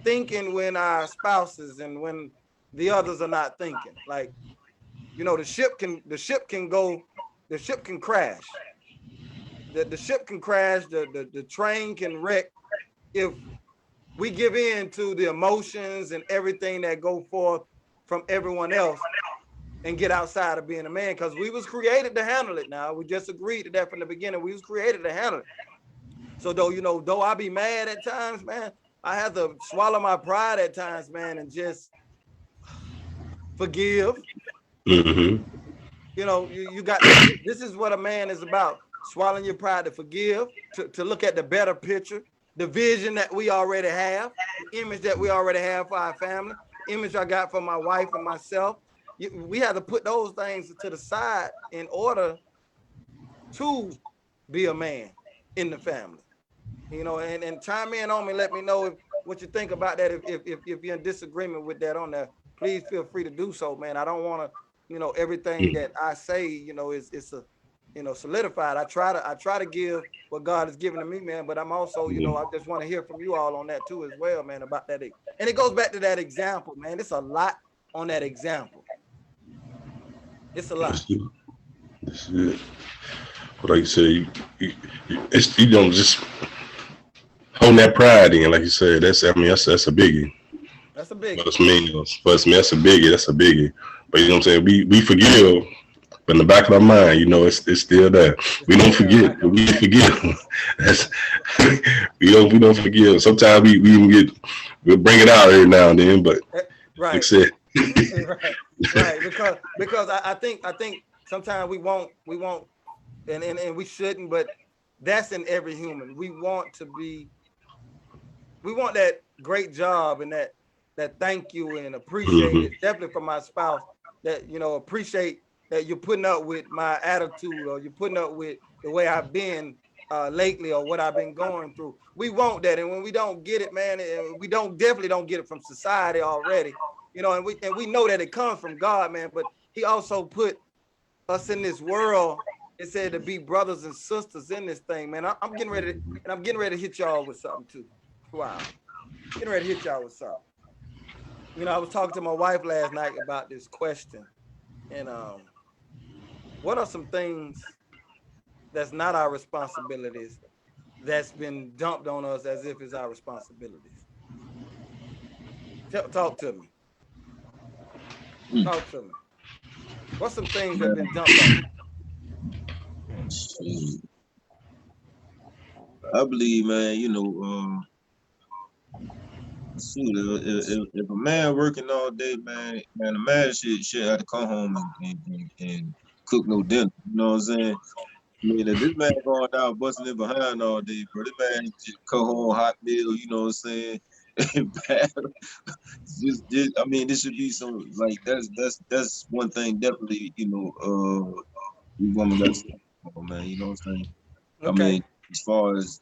thinking when our spouses and when the others are not thinking. Like, the ship can crash. The ship can crash, the train can wreck if we give in to the emotions and everything that go forth from everyone else and get outside of being a man, because we was created to handle it. Now, we just agreed to that from the beginning. We was created to handle it. So though I be mad at times, man, I have to swallow my pride at times, man, and just forgive.
Mm-hmm.
You got, this is what a man is about. Swallowing your pride, to forgive, to look at the better picture, the vision that we already have, the image that we already have for our family, image I got for my wife and myself. We have to put those things to the side in order to be a man in the family. And chime in on me, let me know what you think about that. If you're in disagreement with that on there, please feel free to do so, man. I don't want to, everything that I say, is solidified. I try to give what God has given to me, man, but I'm also, I just want to hear from you all on that too as well, man, about that. And it goes back to that example, man. It's a lot on that example. It's a lot.
That's it. But like you said, it's just holding that pride in, like you said. That's a biggie.
That's a big.
But it's me, that's a biggie. That's a biggie. But you know what I'm saying? We forgive, but in the back of our mind, it's still there. We don't forget. We forgive. That's we don't forgive. Sometimes we'll bring it out every now and then, but
right.
like I said.
right. Because I think sometimes we won't and we shouldn't, but that's in every human. We want that great job and that thank you and appreciate it, definitely from my spouse, that appreciate that you're putting up with my attitude, or you're putting up with the way I've been lately or what I've been going through. We want that, and when we don't get it, man, we definitely don't get it from society already, you know. And we know that it comes from God, man. But He also put us in this world. It said to be brothers and sisters in this thing, man. I'm getting ready, and I'm getting ready to hit y'all with something too. Wow, getting ready to hit y'all with something. You know, I was talking to my wife last night about this question, and what are some things that's not our responsibilities that's been dumped on us as if it's our responsibilities? Talk to me. Talk to me. What's some things that have been dumped on you?
I believe, man, shoot, if a man working all day, man, a man should have to come home and cook no dinner. You know what I'm saying? I mean, if this man going out busting it behind all day, bro, this man just come home hot meal. You know what I'm saying? I mean, this should be some like that's one thing definitely. You woman got to stop, man. You know what I'm saying? I
Okay.
mean, as far as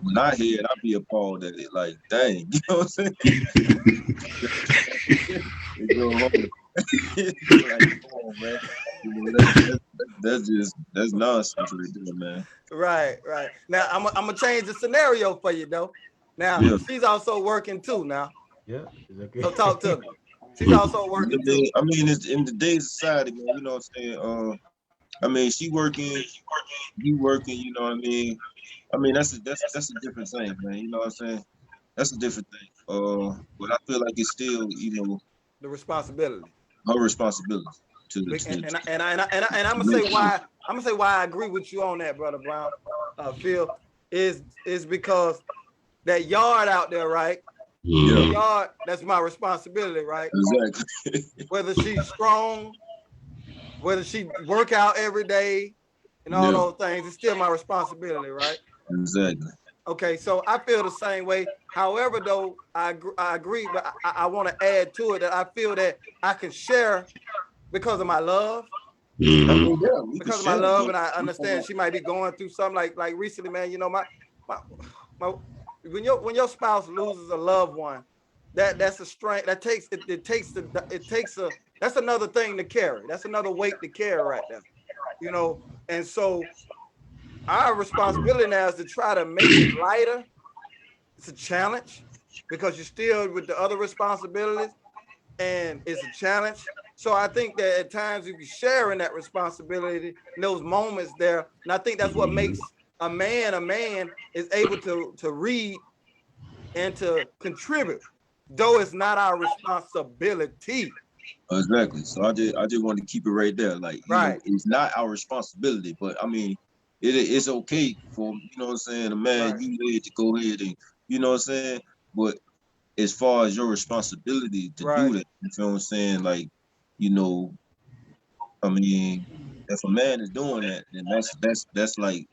when I hear it, I be appalled at it. Like, dang, you know what I'm saying? They go home. Like, come on, man. That's nonsense right there, man.
Right. Now I'm gonna change the scenario for you though. Now
Yeah.
she's also working too now.
Yeah. Okay.
So talk to me. She's also working too.
I mean, it's in today's society, man. You know what I'm saying? I mean, she working, you working. You know what I mean? I mean, that's a different thing, man. You know what I'm saying? That's a different thing. But I feel like it's still,
The responsibility.
her responsibility to
And I'm gonna say why. I'm gonna say why I agree with you on that, brother Brown. Phil is because that yard out there, right?
Yeah.
The yard, that's my responsibility, right?
Exactly.
Whether she's strong, whether she work out every day, and all those things, it's still my responsibility, right?
Exactly.
Okay, so I feel the same way. However, though, I agree, but I want to add to it that I feel that I can share because of my love. Because of my love, and I understand she might be going through something like recently, man. You know, my when your spouse loses a loved one, that's a strength. That takes that's another thing to carry. That's another weight to carry right there. You know, and so our responsibility now is to try to make it lighter. It's a challenge because you're still with the other responsibilities, and it's a challenge. So I think that at times we be sharing that responsibility in those moments there, and I think that's what makes a man is able to read and to contribute, though it's not our responsibility.
Exactly. So I just want to keep it right there. Like,
Right.
it's not our responsibility, but I mean, it's okay for, you know what I'm saying, a man,
Right.
you need to go ahead and, you know what I'm saying? But as far as your responsibility to do
Right.
that, you feel what I'm saying? Like, you know, I mean, if a man is doing that, then that's like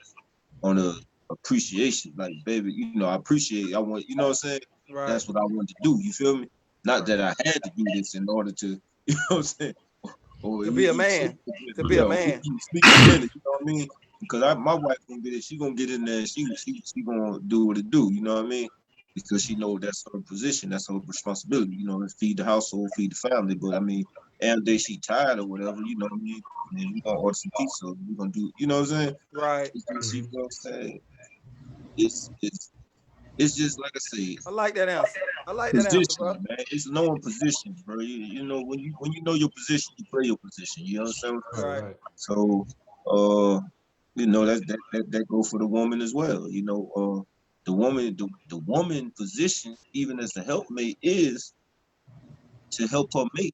on a appreciation. Like, baby, I appreciate, I want, you know what I'm saying?
Right.
That's what I want to do. You feel me? Not
Right.
that I had to do this in order to, you know what I'm saying? Or
To be a
eat
man.
chicken
To be
dinner,
a
or
man.
sleep in dinner, you know what I mean? Because my wife gonna get it, she gonna get in there, and she gonna do what it do, you know what I mean? Because she know that's her position, that's her responsibility, to feed the household, feed the family. But I mean, and day she tired or whatever, you know what I mean? And we gonna order some pizza, we gonna do, you know what I'm saying?
Right.
It's just, you know what I'm saying? It's just like I say,
I like that answer. I like that answer,
position,
bro.
man. It's knowing positions, bro. You know when you know your position, you play your position. You understand what I'm saying?
Right.
Right.
So, that go for the woman as well. The woman position, even as the helpmate, is to help her mate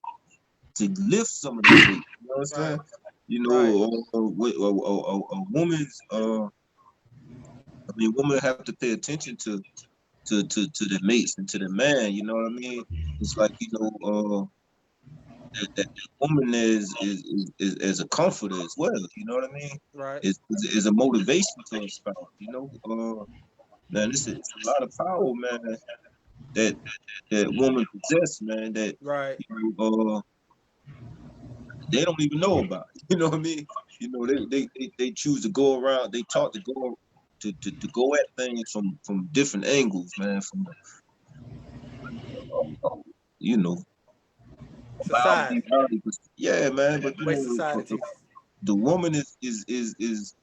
to lift some of that weight. You know what I'm
Right.
saying?
Right.
A woman's. I mean, women have to pay attention to the mates and to the man. You know what I mean? It's like that woman is a comforter as well. You know what I mean?
Right.
Is a motivation to a spouse. Man, it's a lot of power, man. That woman possess, man. That
Right.
you know, they don't even know about it. You know what I mean? You know, they choose to go around. They talk to go to go at things from different angles, man. From you know,
Society,
yeah, man. But
the way society teaches.
the woman is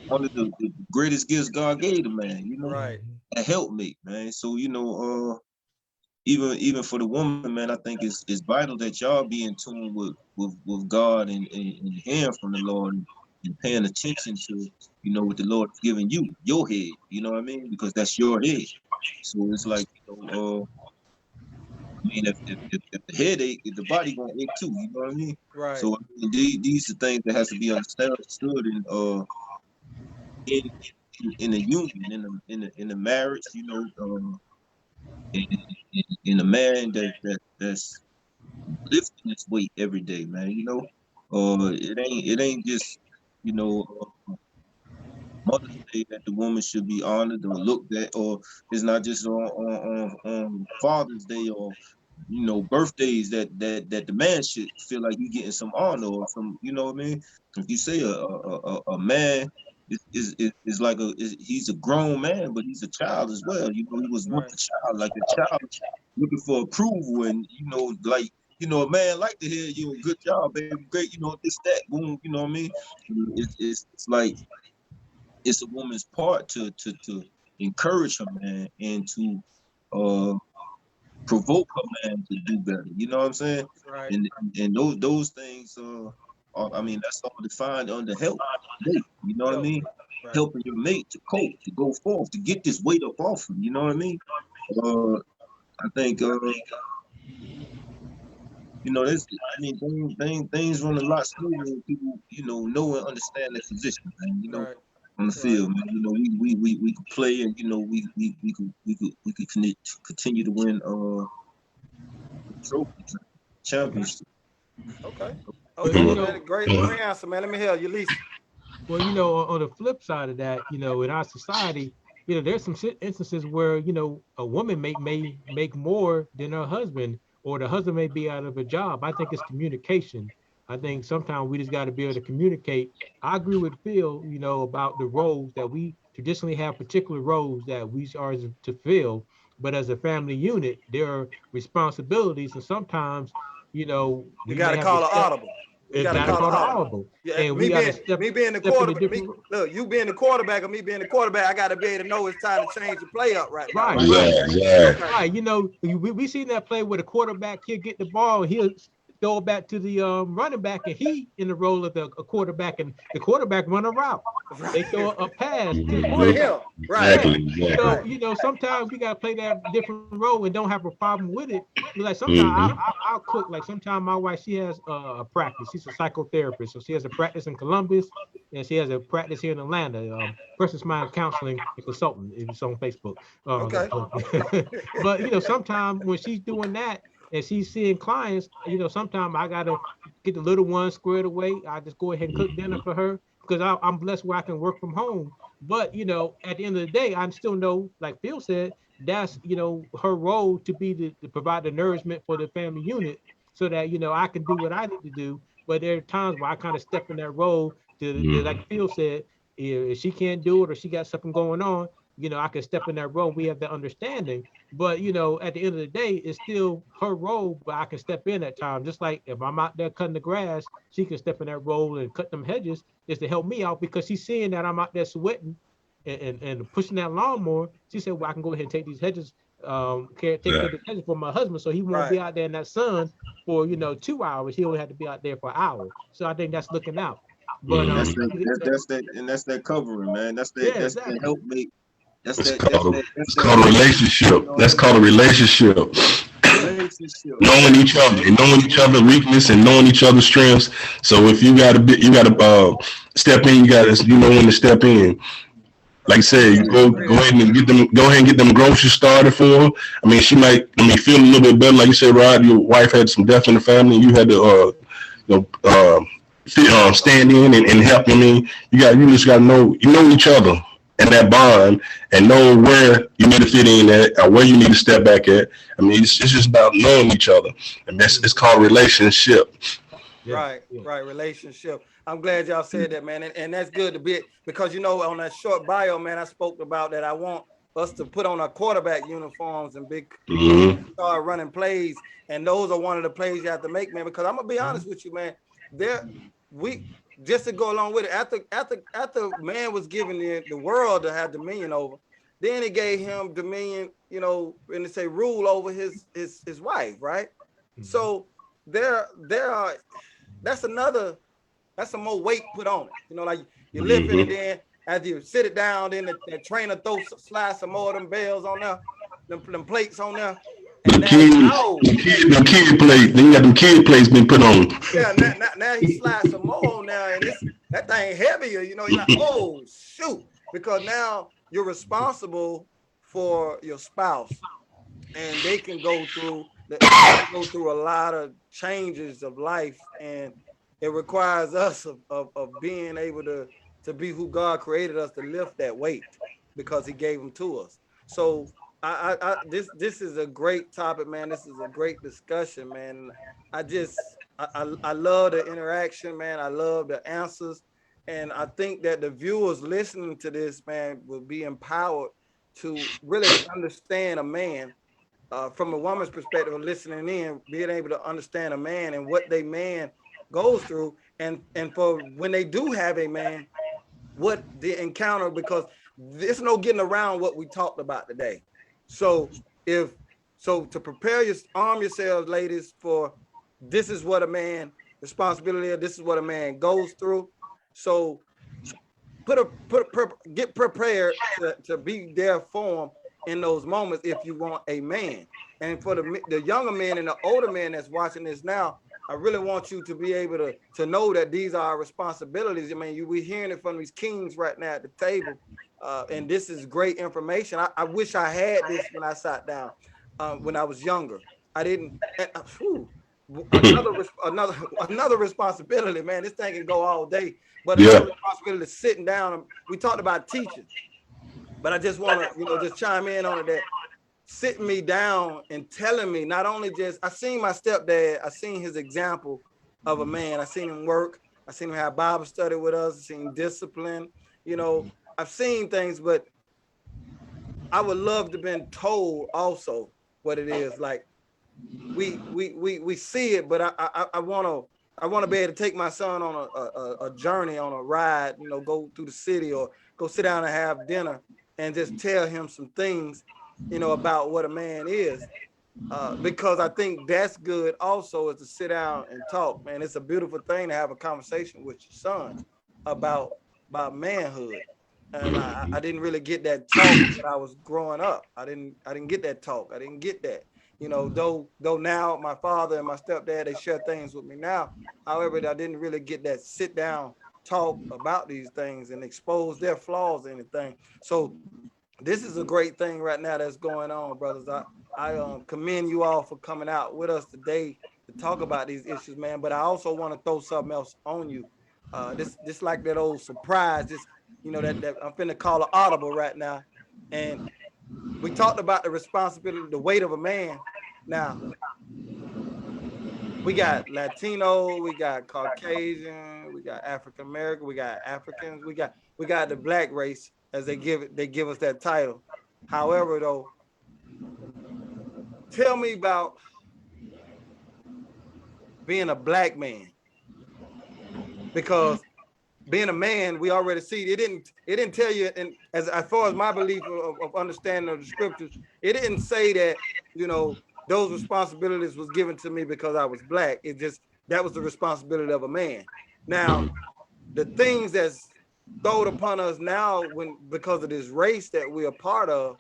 one of the greatest gifts God gave to man. You know,
Right.
a helpmate, man. So you know, even for the woman, man, I think it's vital that y'all be in tune with God and hearing from the Lord and paying attention to, you know, what the Lord's giving you, your head, you know what I mean? Because that's your head. So it's like, you know, I mean, if the head ache, the body gonna ache too, you know what I mean?
Right.
So I mean, these are things that has to be understood in in a union, in a marriage, you know, in, in a man that's lifting this weight every day, man. You know, it ain't just, you know, Mother's Day that the woman should be honored or looked at, or it's not just on Father's Day or, you know, birthdays that the man should feel like he getting some honor or some, you know what I mean? If you say a man is like he's a grown man, but he's a child as well. You know, he was once
Right.
a child, like a child looking for approval, and you know, like, you know, a man like to hear, you know, good job, baby, great, you know, this, that, boom, you know what I mean? It's like it's a woman's part to encourage her man and to uh provoke her man to do better. You know what I'm saying?
Right.
And those things I mean, that's all defined under help. Mate, you know what I
Help.
mean?
Right.
Helping your mate to cope, to go forth, to get this weight up off him. You know what I mean? I think you know, this. I mean, things run a lot smoother when people, you know and understand their position, man. You know,
Right.
on the
Right.
field, man. You know, we could play, and you know, we could continue to win trophies, championships.
Okay.
But,
Okay.
you
Well,
know,
that great answer, man. Let me hear you, Lisa.
well, you know, on the flip side of that, you know, in our society, you know, there's some instances where, you know, a woman may make more than her husband, or the husband may be out of a job. I think it's communication. I think sometimes we just got to be able to communicate. I agree with Phil, you know, about the roles that we traditionally have, particular roles that we are to fill. But as a family unit, there are responsibilities, and sometimes, you know,
You
we
got
may
to
have to
call an
step.
audible. You
It's
got to
got to
call an
call the
audible.
audible,
Yeah,
and we got to
me being the
step in a
quarterback.
different.
Look, you being the quarterback or me being the quarterback, I got to be able to know it's time to change the play up right now.
Right,
Right.
right,
Exactly.
Okay.
right. You know, we seen that play where the quarterback, he'll get the ball, he'll throw it back to the running back, and he in the role of the a quarterback, and the quarterback run a route. They throw a pass to the
To
quarterback.
him.
Mhm.
Right.
Yeah.
Exactly. Exactly.
So,
Right.
you know, sometimes we gotta play that different role and don't have a problem with it. Like sometimes
Hmm.
I'll cook. Like sometimes my wife, she has a practice. She's a psychotherapist, so she has a practice in Columbus, and she has a practice here in Atlanta. Person's mind counseling and consultant. It's on Facebook.
Okay.
But you know, sometimes when she's doing that and she's seeing clients, you know, sometimes I gotta get the little one squared away. I just go ahead and cook dinner for her because I'm blessed where I can work from home. But you know, at the end of the day, I still know, like Phil said, that's, you know, her role to be to provide the nourishment for the family unit, so that, you know, I can do what I need to do. But there are times where I kind of step in that role to, like Phil said, if she can't do it or she got something going on, you know, I can step in that role. We have that understanding. But you know, at the end of the day, it's still her role, but I can step in at times. Just like if I'm out there cutting the grass, she can step in that role and cut them hedges, is to help me out because she's seeing that I'm out there sweating and pushing that lawnmower. She said, well, I can go ahead and take these hedges, take care of the hedges for my husband, so he won't
Right.
be out there in that sun for, you know, 2 hours. He only have to be out there for an hour. So I think that's looking out. But
That's
Hmm.
that covering, man.
yeah,
That's that
exactly.
helpmate. That's
It's
that
called a relationship.
you know what
That's
I mean?
called a relationship.
Relationship.
Knowing each other and knowing each other's weakness and knowing each other's strengths. So if you gotta step in, you know when to step in. Like I said, you
Great.
go
Great
ahead
answer.
and go ahead and get them groceries started for her. I mean, she might, feel a little bit better. Like you said, Rod, your wife had some death in the family, and you had to stand in and help. I mean, you just got to know each other and that bond, and know where you need to fit in at or where you need to step back at. I mean, it's just about knowing each other, and it's called relationship.
Yeah,
Right,
yeah.
right. Relationship. I'm glad y'all said that, man. And that's good to be, because, you know, on that short bio, man, I spoke about that. I want us to put on our quarterback uniforms and start running plays. And those are one of the plays you have to make, man, because I'm going to be honest with you, man. We just to go along with it, after man was given the world to have dominion over, then he gave him dominion, you know, and to say rule over his wife, right? So there are, that's some more weight put on it. You know, like you lift it, and then as you sit it down, then the trainer slide some more of them bells on there, them plates on there. And now,
the kid plate. Then you got them kid plates been put on.
yeah, now he slides some more on there, and that thing heavier. You know, you're like, oh shoot, because now you're responsible for your spouse, and they can go through a lot of changes of life, and it requires us of being able to be who God created us to lift that weight, because he gave them to us. So this is a great topic, man. This is a great discussion, man. I love the interaction, man. I love the answers. And I think that the viewers listening to this, man, will be empowered to really understand a man from a woman's perspective of listening in, being able to understand a man and what they man goes through, and for when they do have a man, what the encounter, because there's no getting around what we talked about today. So to prepare arm yourselves, ladies, for this is what a man responsibility is, this is what a man goes through. So get prepared to be there for him in those moments if you want a man. And for the younger men and the older men that's watching this now, I really want you to be able to know that these are our responsibilities. I mean, we're hearing it from these kings right now at the table, and this is great information. I wish I had this when I sat down when I was younger. I didn't. Another responsibility, man. This thing can go all day, but another responsibility is sitting down. We talked about teaching, but I just want to, just chime in on it, that sitting me down and telling me, not only just, I seen my stepdad, I seen his example of a man. I seen him work. I seen him have Bible study with us. I seen discipline. I've seen things, but I would love to have been told also what it is. Like we see it, but I want to be able to take my son on a journey, on a ride, go through the city or go sit down and have dinner and just tell him some things, about what a man is, because I think that's good also, is to sit down and talk, man. It's a beautiful thing to have a conversation with your son about manhood. And I didn't really get that talk when I was growing up. I didn't get that talk. I didn't get that, though now my father and my stepdad, they share things with me now. However, I didn't really get that sit down talk about these things and expose their flaws and anything. So this is a great thing right now that's going on, brothers. I commend you all for coming out with us today to talk about these issues, man. But I also want to throw something else on you. This like that old surprise, that I'm finna call an audible right now. And we talked about the responsibility, the weight of a man. Now, we got Latino, we got Caucasian, we got African American, we got Africans, we got the black race, as they give us that title. However, though, tell me about being a black man, because being a man, we already see it didn't tell you, and as far as my belief of understanding of the scriptures, it didn't say that those responsibilities was given to me because I was black. It just, that was the responsibility of a man. Now, the things that's thrown upon us now, because of this race that we're a part of,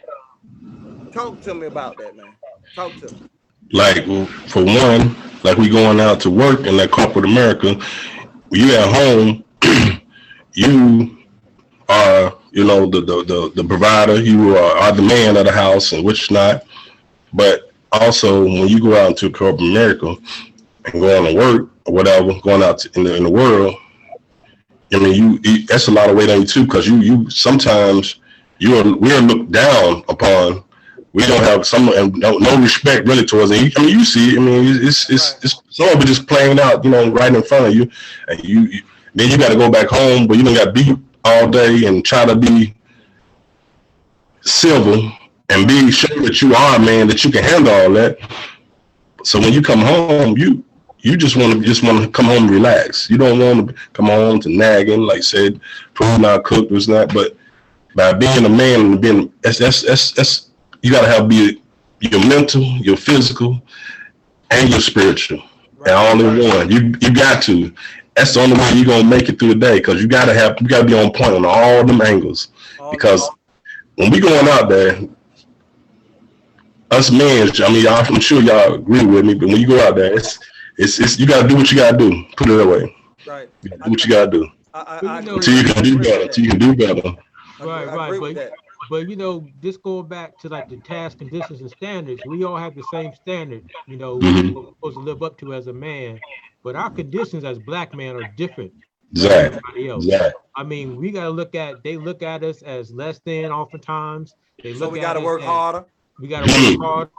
talk to me about that, man. Talk to me.
Like, for one, like we going out to work in that corporate America, when you at home, you are, the provider, you are the man of the house, and which not. But also, when you go out into corporate America and going to work or whatever, going out in the world, I mean, that's a lot of weight on you too, because you sometimes we're looked down upon we don't have some and no respect really towards it. I mean, you see, I mean, it's some of it just playing out, right in front of you, and you then you got to go back home, but you don't got to be all day and try to be civil and be sure that you are a man, that you can handle all that. So when you come home, you just want to come home and relax. You don't want to come home to nagging, like said, food not cooked, was not. But by being a man and being that's you gotta have be your mental, your physical, and your spiritual, and all in one. You got to. That's the only way you're gonna make it through the day, because you gotta be on point on all them angles. Because when we going out there, us men, I mean, I'm sure y'all agree with me, but when you go out there, it's you gotta do what you gotta do. Put it that way.
Right.
You gotta do what you gotta do.
I agree.
Until you can do better. Until you can do better.
Right. But just going back to like the task conditions and standards, we all have the same standard,
Mhm.
what we're supposed to live up to as a man. But our conditions as black men are different than
Exactly.
everybody else.
Exactly.
I mean, they look at us as less than oftentimes. They
So
look
we
at
got to
us
work
as
harder.
we got to work harder,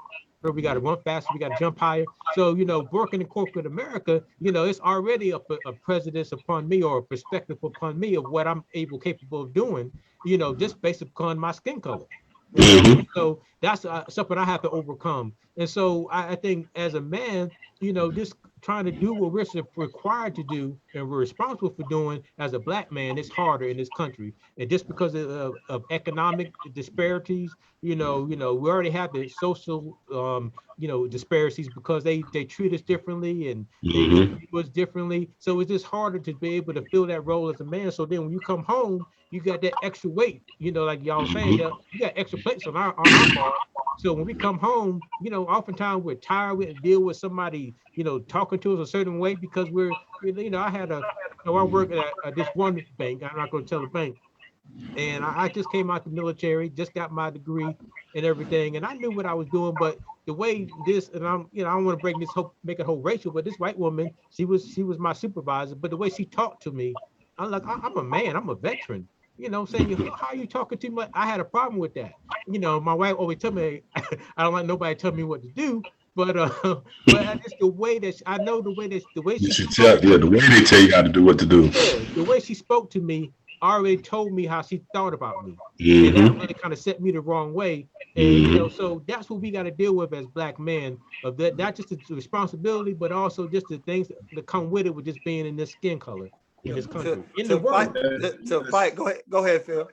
we got to run faster, we got to jump higher. So, working in corporate America, it's already a precedence upon me, or a perspective upon me of what I'm capable of doing, just based upon my skin color.
Mhm.
So that's something I have to overcome. And so I think as a man, just trying to do what we're required to do and we're responsible for doing as a black man, it's harder in this country. And just because of economic disparities, we already have the social, disparities, because they treat us differently and they
Mhm.
view us differently. So it's just harder to be able to fill that role as a man. So then when you come home, you got that extra weight, like y'all saying,
Mhm.
that you got extra plates on our part. So when we come home, oftentimes we're tired. We deal with somebody, talking to us a certain way because I had I work at this one bank. I'm not going to tell the bank, and I just came out the military, just got my degree and everything, and I knew what I was doing. But the way this, and I don't want to make it whole racial, but this white woman, she was my supervisor. But the way she talked to me, I'm like, I'm a man, I'm a veteran. Saying, how are you talking to me? I had a problem with that. My wife always told me, I don't like nobody tell me what to do. But but it's the way that I know the way
You
she
should
spoke
tell,
to
yeah,
me.
the way they tell you how to do what to do.
Yeah, the way she spoke to me already told me how she thought about me. And that
Mhm.
really kind of set me the wrong way. And
Mhm.
so that's what we got to deal with as black men, of that, not just the responsibility, but also just the things that come with it, with just being in this skin color in this
To
country, in the
to fight
world.
to fight. Go ahead, Phil.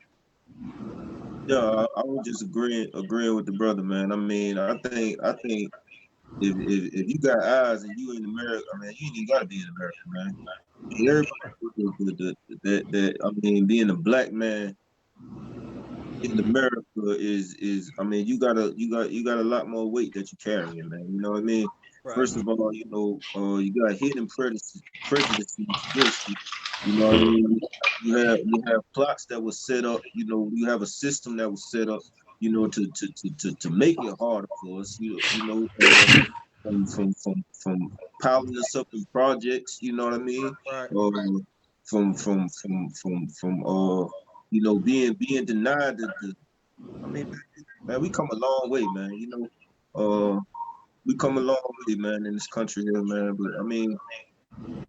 Yeah, I was just agreeing with the brother, man. I mean, I think if you got eyes and you in America, I mean, you ain't even gotta be in America, man. I mean, everybody that I mean, being a black man in America is I mean, you got a lot more weight that you're carrying, man. You know what I mean?
Right.
First of all, you got hidden prejudices against you. You know what I mean? You have plots that were set up. You have a system that was set up. To make it harder for us. From piling us up in projects. You know what I mean?
Right.
Uh, from being denied the I mean, man, we come a long way, man. We come a long way, man, in this country here, man. But I mean,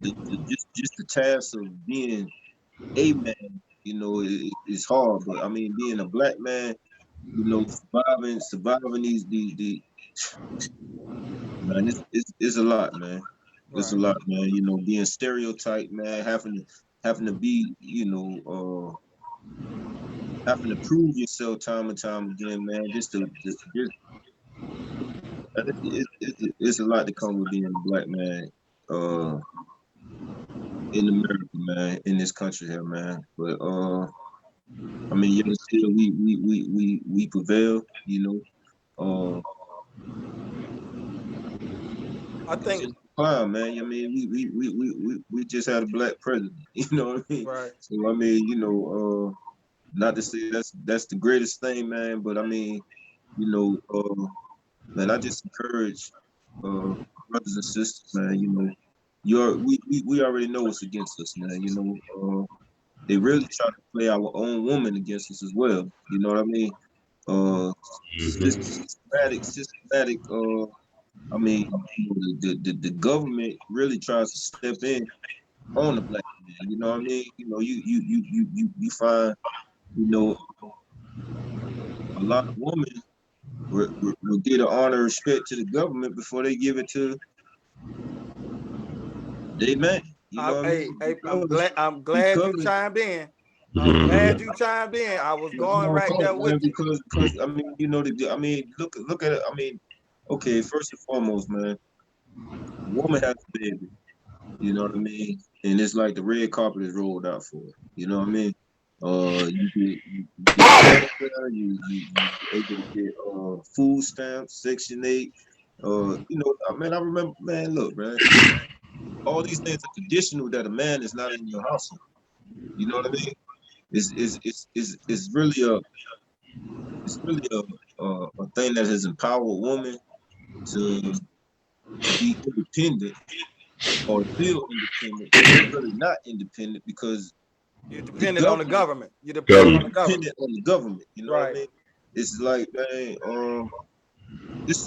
just the task of being a man, is hard. But I mean, being a black man, surviving these man, it's a lot, man. It's a
Right.
lot, man. Being stereotyped, man, having to be, having to prove yourself time and time again, man. Just it's a lot to come with being a black man, uh, in America, man, in this country here, man. But I mean, yet still we prevail, Uh,
I
it's
think
just climb, man. I mean, we just had a black president, you know what I mean?
right.
So I mean, not to say that's the greatest thing, man, but I mean, you know, man, I just encourage brothers and sisters, man. We already know what's against us, man. They really try to play our own woman against us as well. You know what I mean? uh
Mhm.
systematic. I mean, the government really tries to step in on the black man. You know what I mean? You know, you find, you know, a lot of women will get an honor and respect to the government before they give it to they man. You know what I mean?
Hey, I'm glad you
Because
chimed in. I'm glad
Mhm.
you chimed in. I was
that's
going
my
right
fault,
there with
man.
you.
Because I mean, you know, I mean, look at it. I mean, okay, first and foremost, man, a woman has a baby. You know what I mean? And it's like the red carpet is rolled out for her. You know what I mean? You get welfare, you able to get food stamps, Section 8. You know, I remember, man, look, man, all these things are conditional that a man is not in your household. You know what I mean? It's really a thing that has empowered women to be independent or feel independent when they're really not independent because
You're
the
dependent on the
government
government. You're dependent on
Government.
the government.
dependent on the government. You know what I
Right.
mean? It's like, man, there's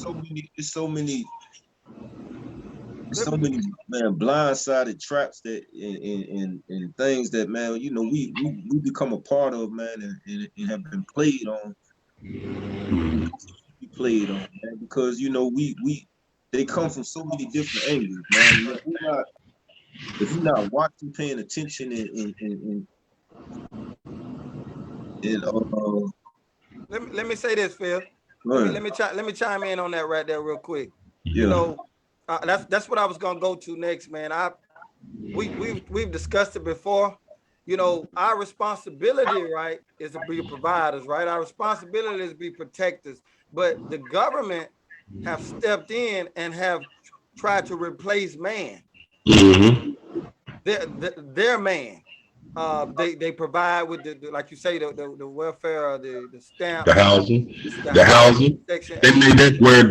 so many man blindsided traps that and things that, man, you know, we become a part of, man, and have been played on and continue to be played on, man, because you know we they come from so many different angles, man. And if we're not watching, paying attention, and
Let me say this, Phil.
man,
Let me chime in on that right there real quick. You
yeah,
know, that's what I was gonna go to next, man. We've discussed it before. You know, our responsibility, right, is to be providers, right? Our responsibility is to be protectors. But the government have stepped in and have tried to replace man,
Mhm.
their man. They provide with like you say the welfare, the
The
stamps,
housing.
the
The
housing,
housing.
Section
They
8.
made that where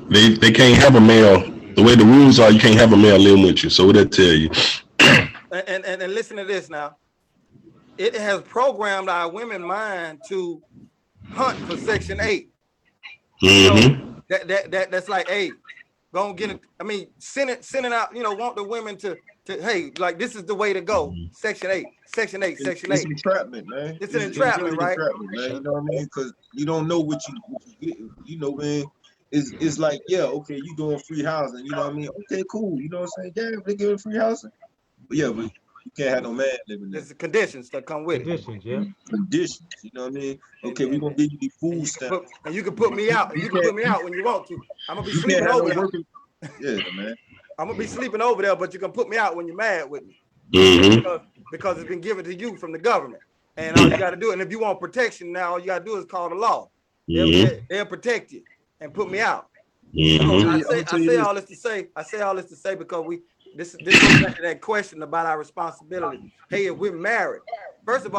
they can't have a male. The way the rules are, you can't have a male living with you. So what that tell you?
So and listen to this now. It has programmed our women mind to hunt for Section 8. You know,
Mm-hmm.
that's like, hey, go and get it. I mean, sending out, want the women to hey, like this is the way to go. Section 8, Section 8, Section
it's
8.
entrapment, man.
It's an
It's
entrapment,
really
right?
entrapment, man. You know what I mean? Because you don't know what you get. You know, man. It's like, yeah, okay, you doing free housing. You know what I mean? Okay, cool. You know what I'm saying? Yeah, they giving free housing, but yeah, but you can't have no man living there.
It's the conditions that come with it.
Conditions, yeah.
Conditions. You know what I mean?
And
Okay, we're
and
gonna give you the
and
food
you can
stamp.
put me out, and
You
you can
can't
put me out when you want to. I'm gonna be
you can't
sleeping
have no
over there.
working. Yeah, man.
I'm gonna be sleeping over there, but you can put me out when you're mad with me.
Mm-hmm.
Because it's been given to you from the government. And all you got to do, and if you want protection now, all you got to do is call the law.
Mm-hmm.
They'll protect you and put me out. So
Mm-hmm.
I'm gonna
I
tell you
say
this.
all this to say, because this goes back to that question about our responsibility. Hey, if we're married, first of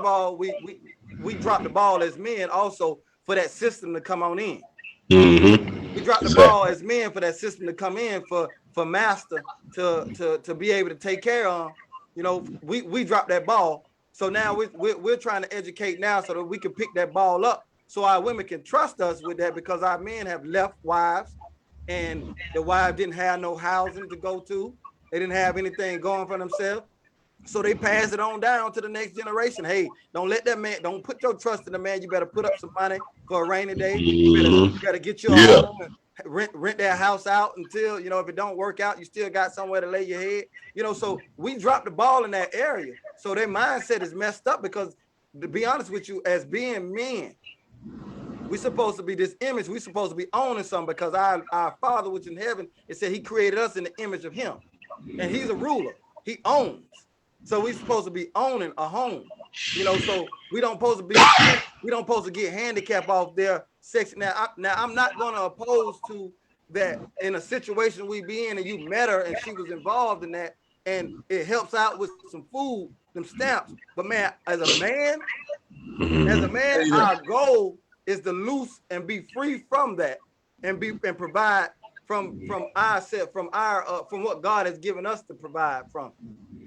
all, we drop the ball as men also for that system to come on in.
Mm-hmm.
We dropped the ball
Exactly.
as men for that system to come in for master to be able to take care of. We dropped that ball. So now we're trying to educate now so that we can pick that ball up so our women can trust us with that because our men have left wives and the wife didn't have no housing to go to. They didn't have anything going for themselves. So they pass it on down to the next generation. Hey, don't let that man, don't put your trust in the man. You better put up some money for a rainy day.
Mm-hmm.
You better get you a
Yeah.
home and rent that house out until, if it don't work out, you still got somewhere to lay your head. So we dropped the ball in that area. So their mindset is messed up because, to be honest with you, as being men, we're supposed to be this image. We're supposed to be owning something because our Father, which in heaven, it said he created us in the image of him. And he's a ruler. He owns. So we're supposed to be owning a home. So we don't supposed to get handicapped off their sex. Now I'm not gonna oppose to that in a situation we be in and you met her and she was involved in that and it helps out with some food, them stamps. But man,
Mm-hmm.
our goal is to loose and be free from that and provide from our set from our from what God has given us to provide from.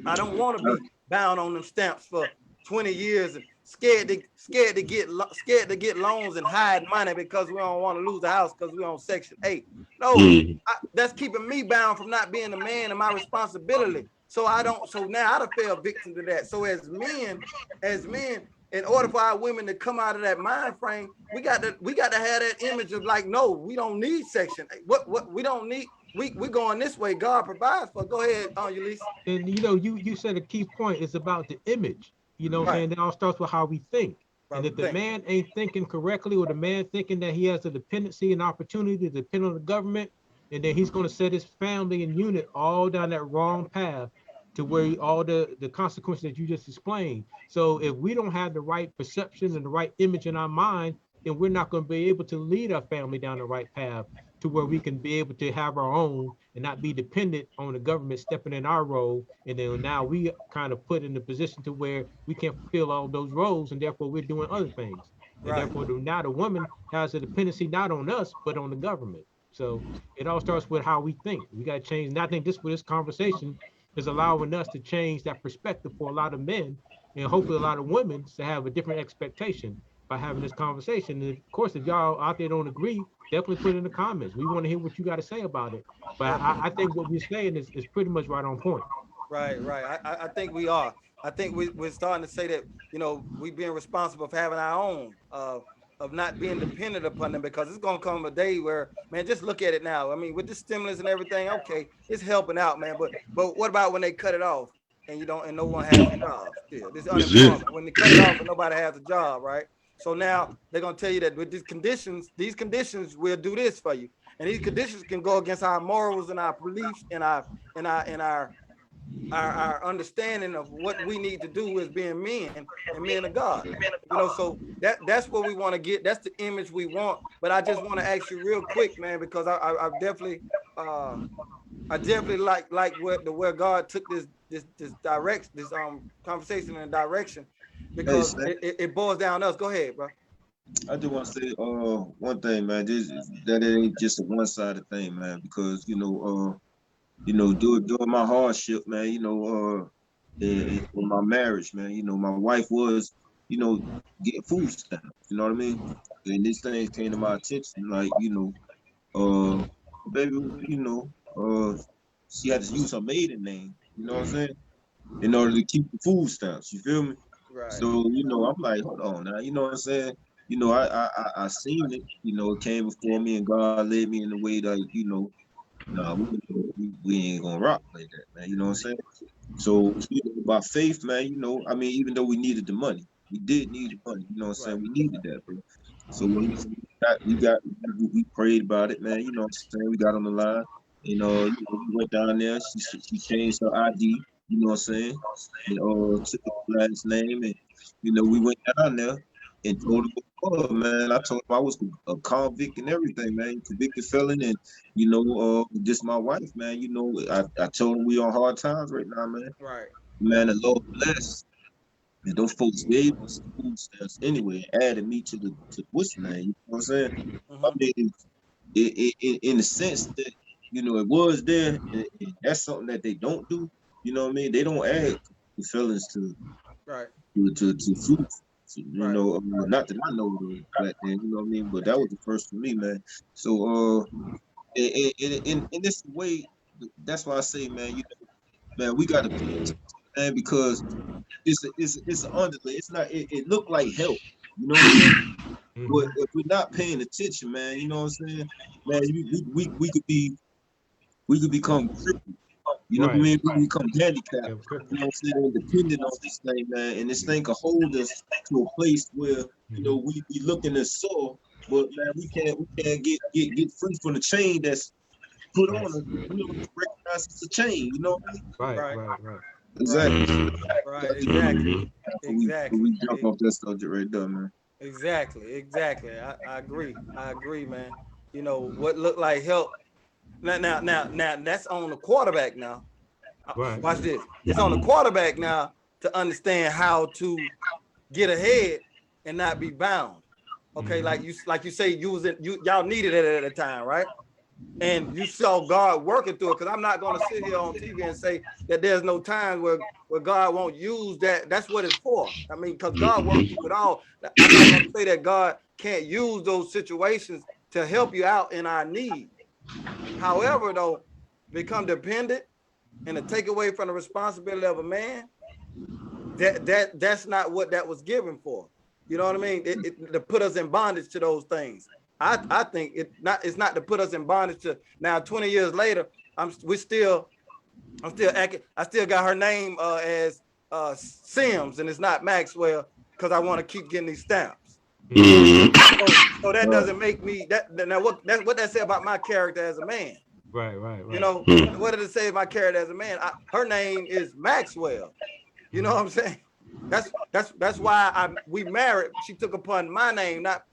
I don't want to be bound on them stamps for 20 years scared to get loans and hide money because we don't want to lose the house because we're on Section 8. No,
Mm.
that's keeping me bound from not being a man and my responsibility. So I don't. So now I don't fell victim to that. So as men, in order for our women to come out of that mind frame, we got to have that image of like, no, we don't need Section 8. What we don't need. We going this way. God provides for. Go ahead, Ulysses.
And you know, you said a key point is about the image. You know what I'm
Right.
saying? It all starts with how we think. And if the
Think.
man ain't thinking correctly, or the man thinking that he has a dependency and opportunity to depend on the government, and then he's going to set his family and unit all down that wrong path to where all the consequences that you just explained. So if we don't have the right perception and the right image in our mind, then we're not going to be able to lead our family down the right path to where we can be able to have our own and not be dependent on the government stepping in our role. And then now we kind of put in the position to where we can't fulfill all those roles, and therefore we're doing other things. And
Right.
therefore now the woman has a dependency not on us, but on the government. So it all starts with how we think. We got to change. And I think this conversation is allowing us to change that perspective for a lot of men, and hopefully a lot of women to have a different expectation by having this conversation. And of course, if y'all out there don't agree, definitely put it in the comments. We want to hear what you got to say about it. But I think what we're saying is pretty much right on point.
Right. I think we are. I think we're starting to say that, you know, we being responsible for having our own, of not being dependent upon them, because it's going to come a day where, man, just look at it now. I mean, with the stimulus and everything, okay, it's helping out, man. But what about when they cut it off and you don't, and no one has a job still? This
That's it.
unemployment, when they cut it off and nobody has a job, right? So now they're going to tell you that with these conditions, we'll do this for you. And these conditions can go against our morals and our beliefs and our understanding of what we need to do as being men and men of God. You know, so that's what we want to get. That's the image we want. But I just want to ask you real quick, man, because I definitely like where God took this conversation in a direction, because it boils down to us. Go ahead, bro.
I just want to say one thing, man. That it ain't just a one-sided thing, man. Because during my hardship, man, in my marriage, man, my wife was, getting food stamps. You know what I mean? And this thing came to my attention, like, baby, she had to use her maiden name. You know what I'm saying? In order to keep the food stamps. You feel me?
Right.
So, I'm like, hold on now. You know what I'm saying? I seen it. It came before me, and God led me in the way that, nah, we ain't gonna rock like that, man. You know what I'm saying? So, by faith, man, I mean, even though we needed the money, we did need the money. You know what I'm saying? We needed that, bro. So when we prayed about it, man. You know what I'm saying? We got on the line. We went down there. She changed her ID. You know what I'm saying? And took her last name, and we went down there and told him, oh man, I told him I was a convict and everything, man, convicted felon, and just my wife, man. I told him we on hard times right now, man.
Right.
Man, the Lord bless. And those folks gave us food stamps anyway, added me to the what's name. You know what I'm saying? I mean, in the sense that it was there, and that's something that they don't do. You know what I mean? They don't add the felons to
Right.
to food.
Right.
Not that I know back then. You know what I mean? But that was the first for me, man. So in this way, that's why I say, man, man, we got to pay attention, man, because it's an underlay. It's not. It looked like help. You know what I'm saying? But if we're not paying attention, man, you know what I'm saying? Man, we could become crippled. You know what I
Right.
mean? We can become handicapped.
Yeah,
You know what I'm saying? Dependent on this thing, man. And this thing could hold us to a place where we looking to soar, but man, we can't get free from the chain that's put on us. Recognize it's a chain. You know what I mean?
Right.
Exactly.
Right. Exactly.
We jump off that subject right there, man.
Exactly. I agree. Man. You know what looked like help. Now, that's on the quarterback now.
Right.
Watch this. It's on the quarterback now to understand how to get ahead and not be bound. Okay, like you say, y'all needed it at a time, right? and you saw God working through it. Because I'm not going to sit here on TV and say that there's no time where God won't use that. That's what it's for. I mean, because God works through it all. I'm not going to say that God can't use those situations to help you out in our need. However, though, become dependent and to take away from the responsibility of a man, that's not what that was given for. You know what I mean? To put us in bondage to those things. I think it's not to put us in bondage to now 20 years later. I'm still acting. I still got her name as Sims, and it's not Maxwell because I want to keep getting these stamps.
Mhm.
So that doesn't make me that. Now what that say about my character as a man?
Right, right, right.
You know,
Mhm.
what did it say about my character as a man? Her name is Maxwell. You know what I'm saying? That's why we married. She took upon my name, not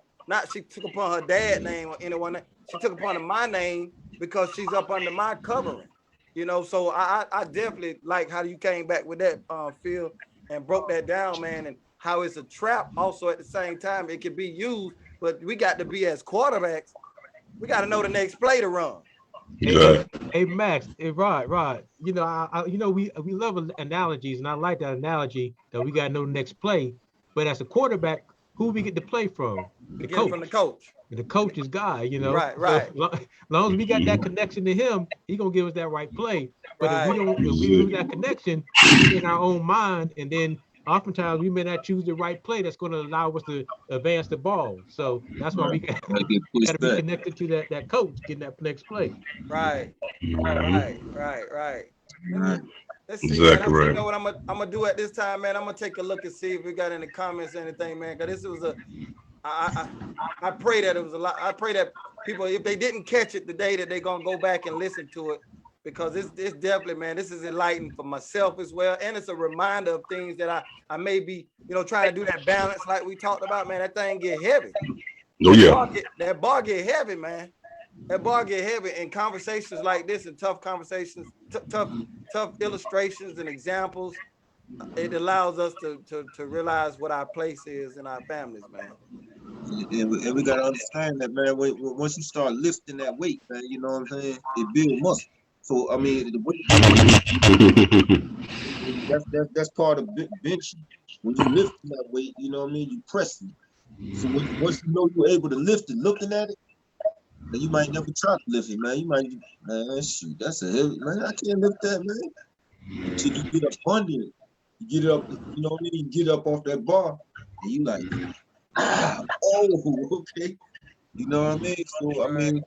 she took upon her dad's name or anyone. She took upon my name because she's up under my covering. You know, so I definitely like how you came back with that, Phil, and broke that down, man, and how it's a trap. Also, at the same time, it can be used, but we got to be as quarterbacks. We got to know the next play to run.
Hey,
Exactly.
hey, Max, hey, Rod. You know, we love analogies, and I like that analogy that we got to know the next play. But as a quarterback, who we get to play from?
We
The
get it
coach.
from the coach.
The coach is God, you know.
Right,
So
right,
long as we got that
Mhm.
connection to him, he gonna give us that right play. But if we
right.
don't, if we lose that connection, we get in our own mind, and then oftentimes we may not choose the right play that's going to allow us to advance the ball. So that's why
Right.
we got,
I get
got to
pushed
be
back.
connected to that coach getting that next play.
Right,
Mhm.
right. Let me
Right.
let's see, man.
Exactly
You
right.
know what I'm gonna do at this time, man. I'm gonna take a look and see if we got any comments or anything, man. Because this was I pray that it was a lot. I pray that people, if they didn't catch it today, that they're gonna go back and listen to it because it's definitely, man. This is enlightening for myself as well, and it's a reminder of things that I may be, trying to do that balance like we talked about, man. That thing get heavy.
Oh yeah.
That bar get heavy, man. That bar get heavy in conversations like this and tough conversations, tough illustrations and examples. It allows us to realize what our place is in our families, man.
And we gotta understand that, man. Once you start lifting that weight, man, you know what I'm saying? It builds muscle. So I mean, the weight builds muscle. That's part of benching. When you lifting that weight, you know what I mean. You pressing. So once you know you're able to lift it, looking at it, then you might never try to lift it, man. You might, man, shoot, that's a heavy, man. I can't lift that, man. Until you get up under it, you get it up, you know what I mean. You get up off that bar, and you like, oh, okay. You know what I mean? So I
Right,
mean,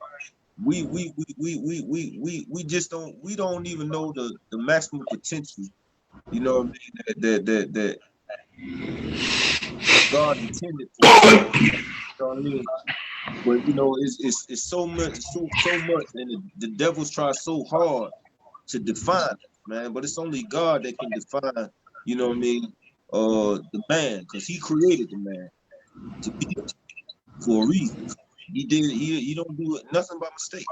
we just don't even know the maximum potential. You know what I mean? That God intended for us. You know what I mean? But you know, it's so much, so much, and the devils try so hard to define it, man. But it's only God that can define. You know what I mean? The man, because He created the man to be for a reason. He did. He don't do it nothing by mistake.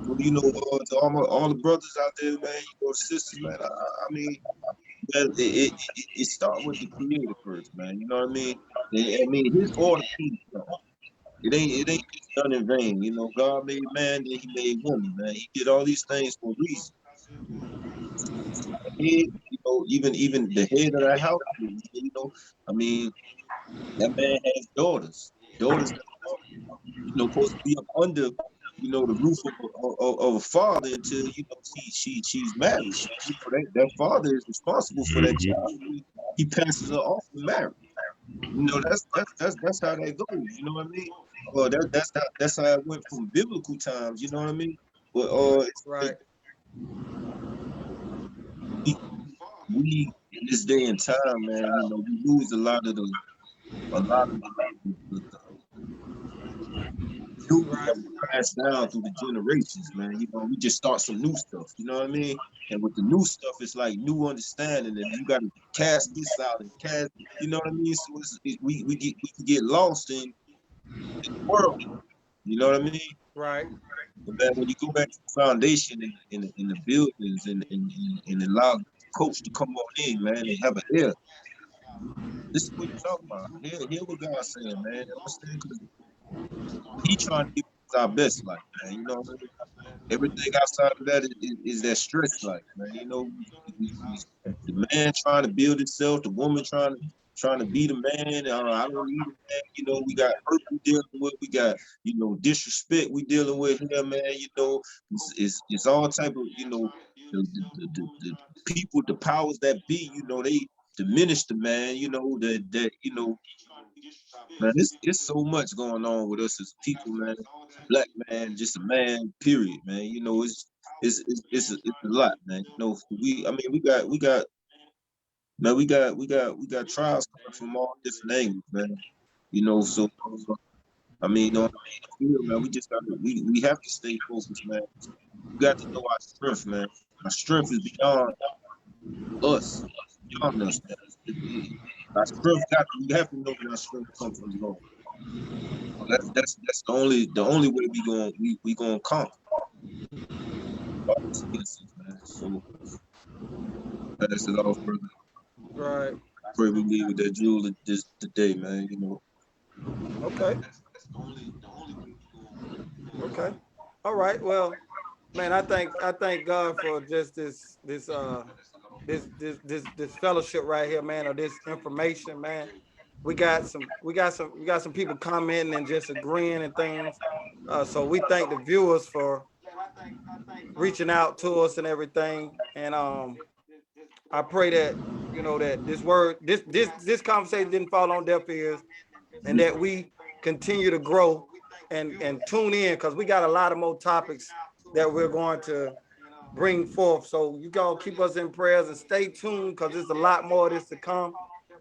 So, you know, to all the brothers out there, man, you know, sisters, man. I mean, man, it start with the Creator first, man. You know what I mean? I mean, His order keeps done. It ain't just done in vain. You know, God made man, then He made woman, man. He did all these things for a reason. Head, you know, even the head of that house, you know, I mean, that man has daughters that supposed to be up under, the roof of a father until she's married. You know, that father is responsible for that
Mhm.
child. He passes her off to marry. You know, that's how that goes. You know what I mean? That's how it went from biblical times. You know what I mean? But it's like
right,
we, we in this day and time, man. You know, we lose a lot of the jewels
right,
that were passed down through the generations, man. You know, we just start some new stuff. You know what I mean? And with the new stuff, it's like new understanding, and you got to cast this out and cast. You know what I mean? So we can get lost in the world. You know what I mean?
right.
But man, when you go back to the foundation in the buildings and allow the coach to come on in, man, and have an ear. This is what you're talking about. Hear what God's saying, man. Understand? Because He trying to give us our best life, man. You know what I mean? everything outside of that is that stress life, man. You know, the man trying to build himself, the woman trying to be the man. I don't need a man. You know, we got hurt we dealing with. We got, you know, disrespect we dealing with here, man. You know, it's all type of, you know, the people, the powers that be. You know, they diminish the man. You know that you know, man. It's so much going on with us as people, man. Black man, just a man. Period, man. You know, it's a lot, man. You know, I mean, we got. Man, we got trials coming from all different angles, man. You know, so I mean, on the field, man, we just got to we have to stay focused, man. We got to know our strength, man. Our strength is beyond us, beyond us, man. Our strength we have to know that our strength comes from the Lord. That's the only way we gonna conquer all this against us, man. So that's it all, brother.
Right.
Pray we leave with that jewel this today, man. You know.
Okay. Okay. All right. Well, man, I thank God for just this fellowship right here, man, or this information, man. We got some people commenting and just agreeing and things. So we thank the viewers for reaching out to us and everything. And I pray that that this word, this conversation didn't fall on deaf ears, and that we continue to grow and tune in, because we got a lot of more topics that we're going to bring forth. So you all keep us in prayers and stay tuned, because there's a lot more of this to come.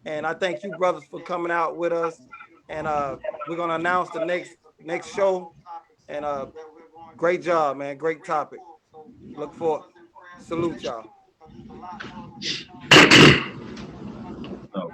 And I thank you brothers for coming out with us. And we're gonna announce the next show. And great job, man. Great topic. Look for salute y'all.
No.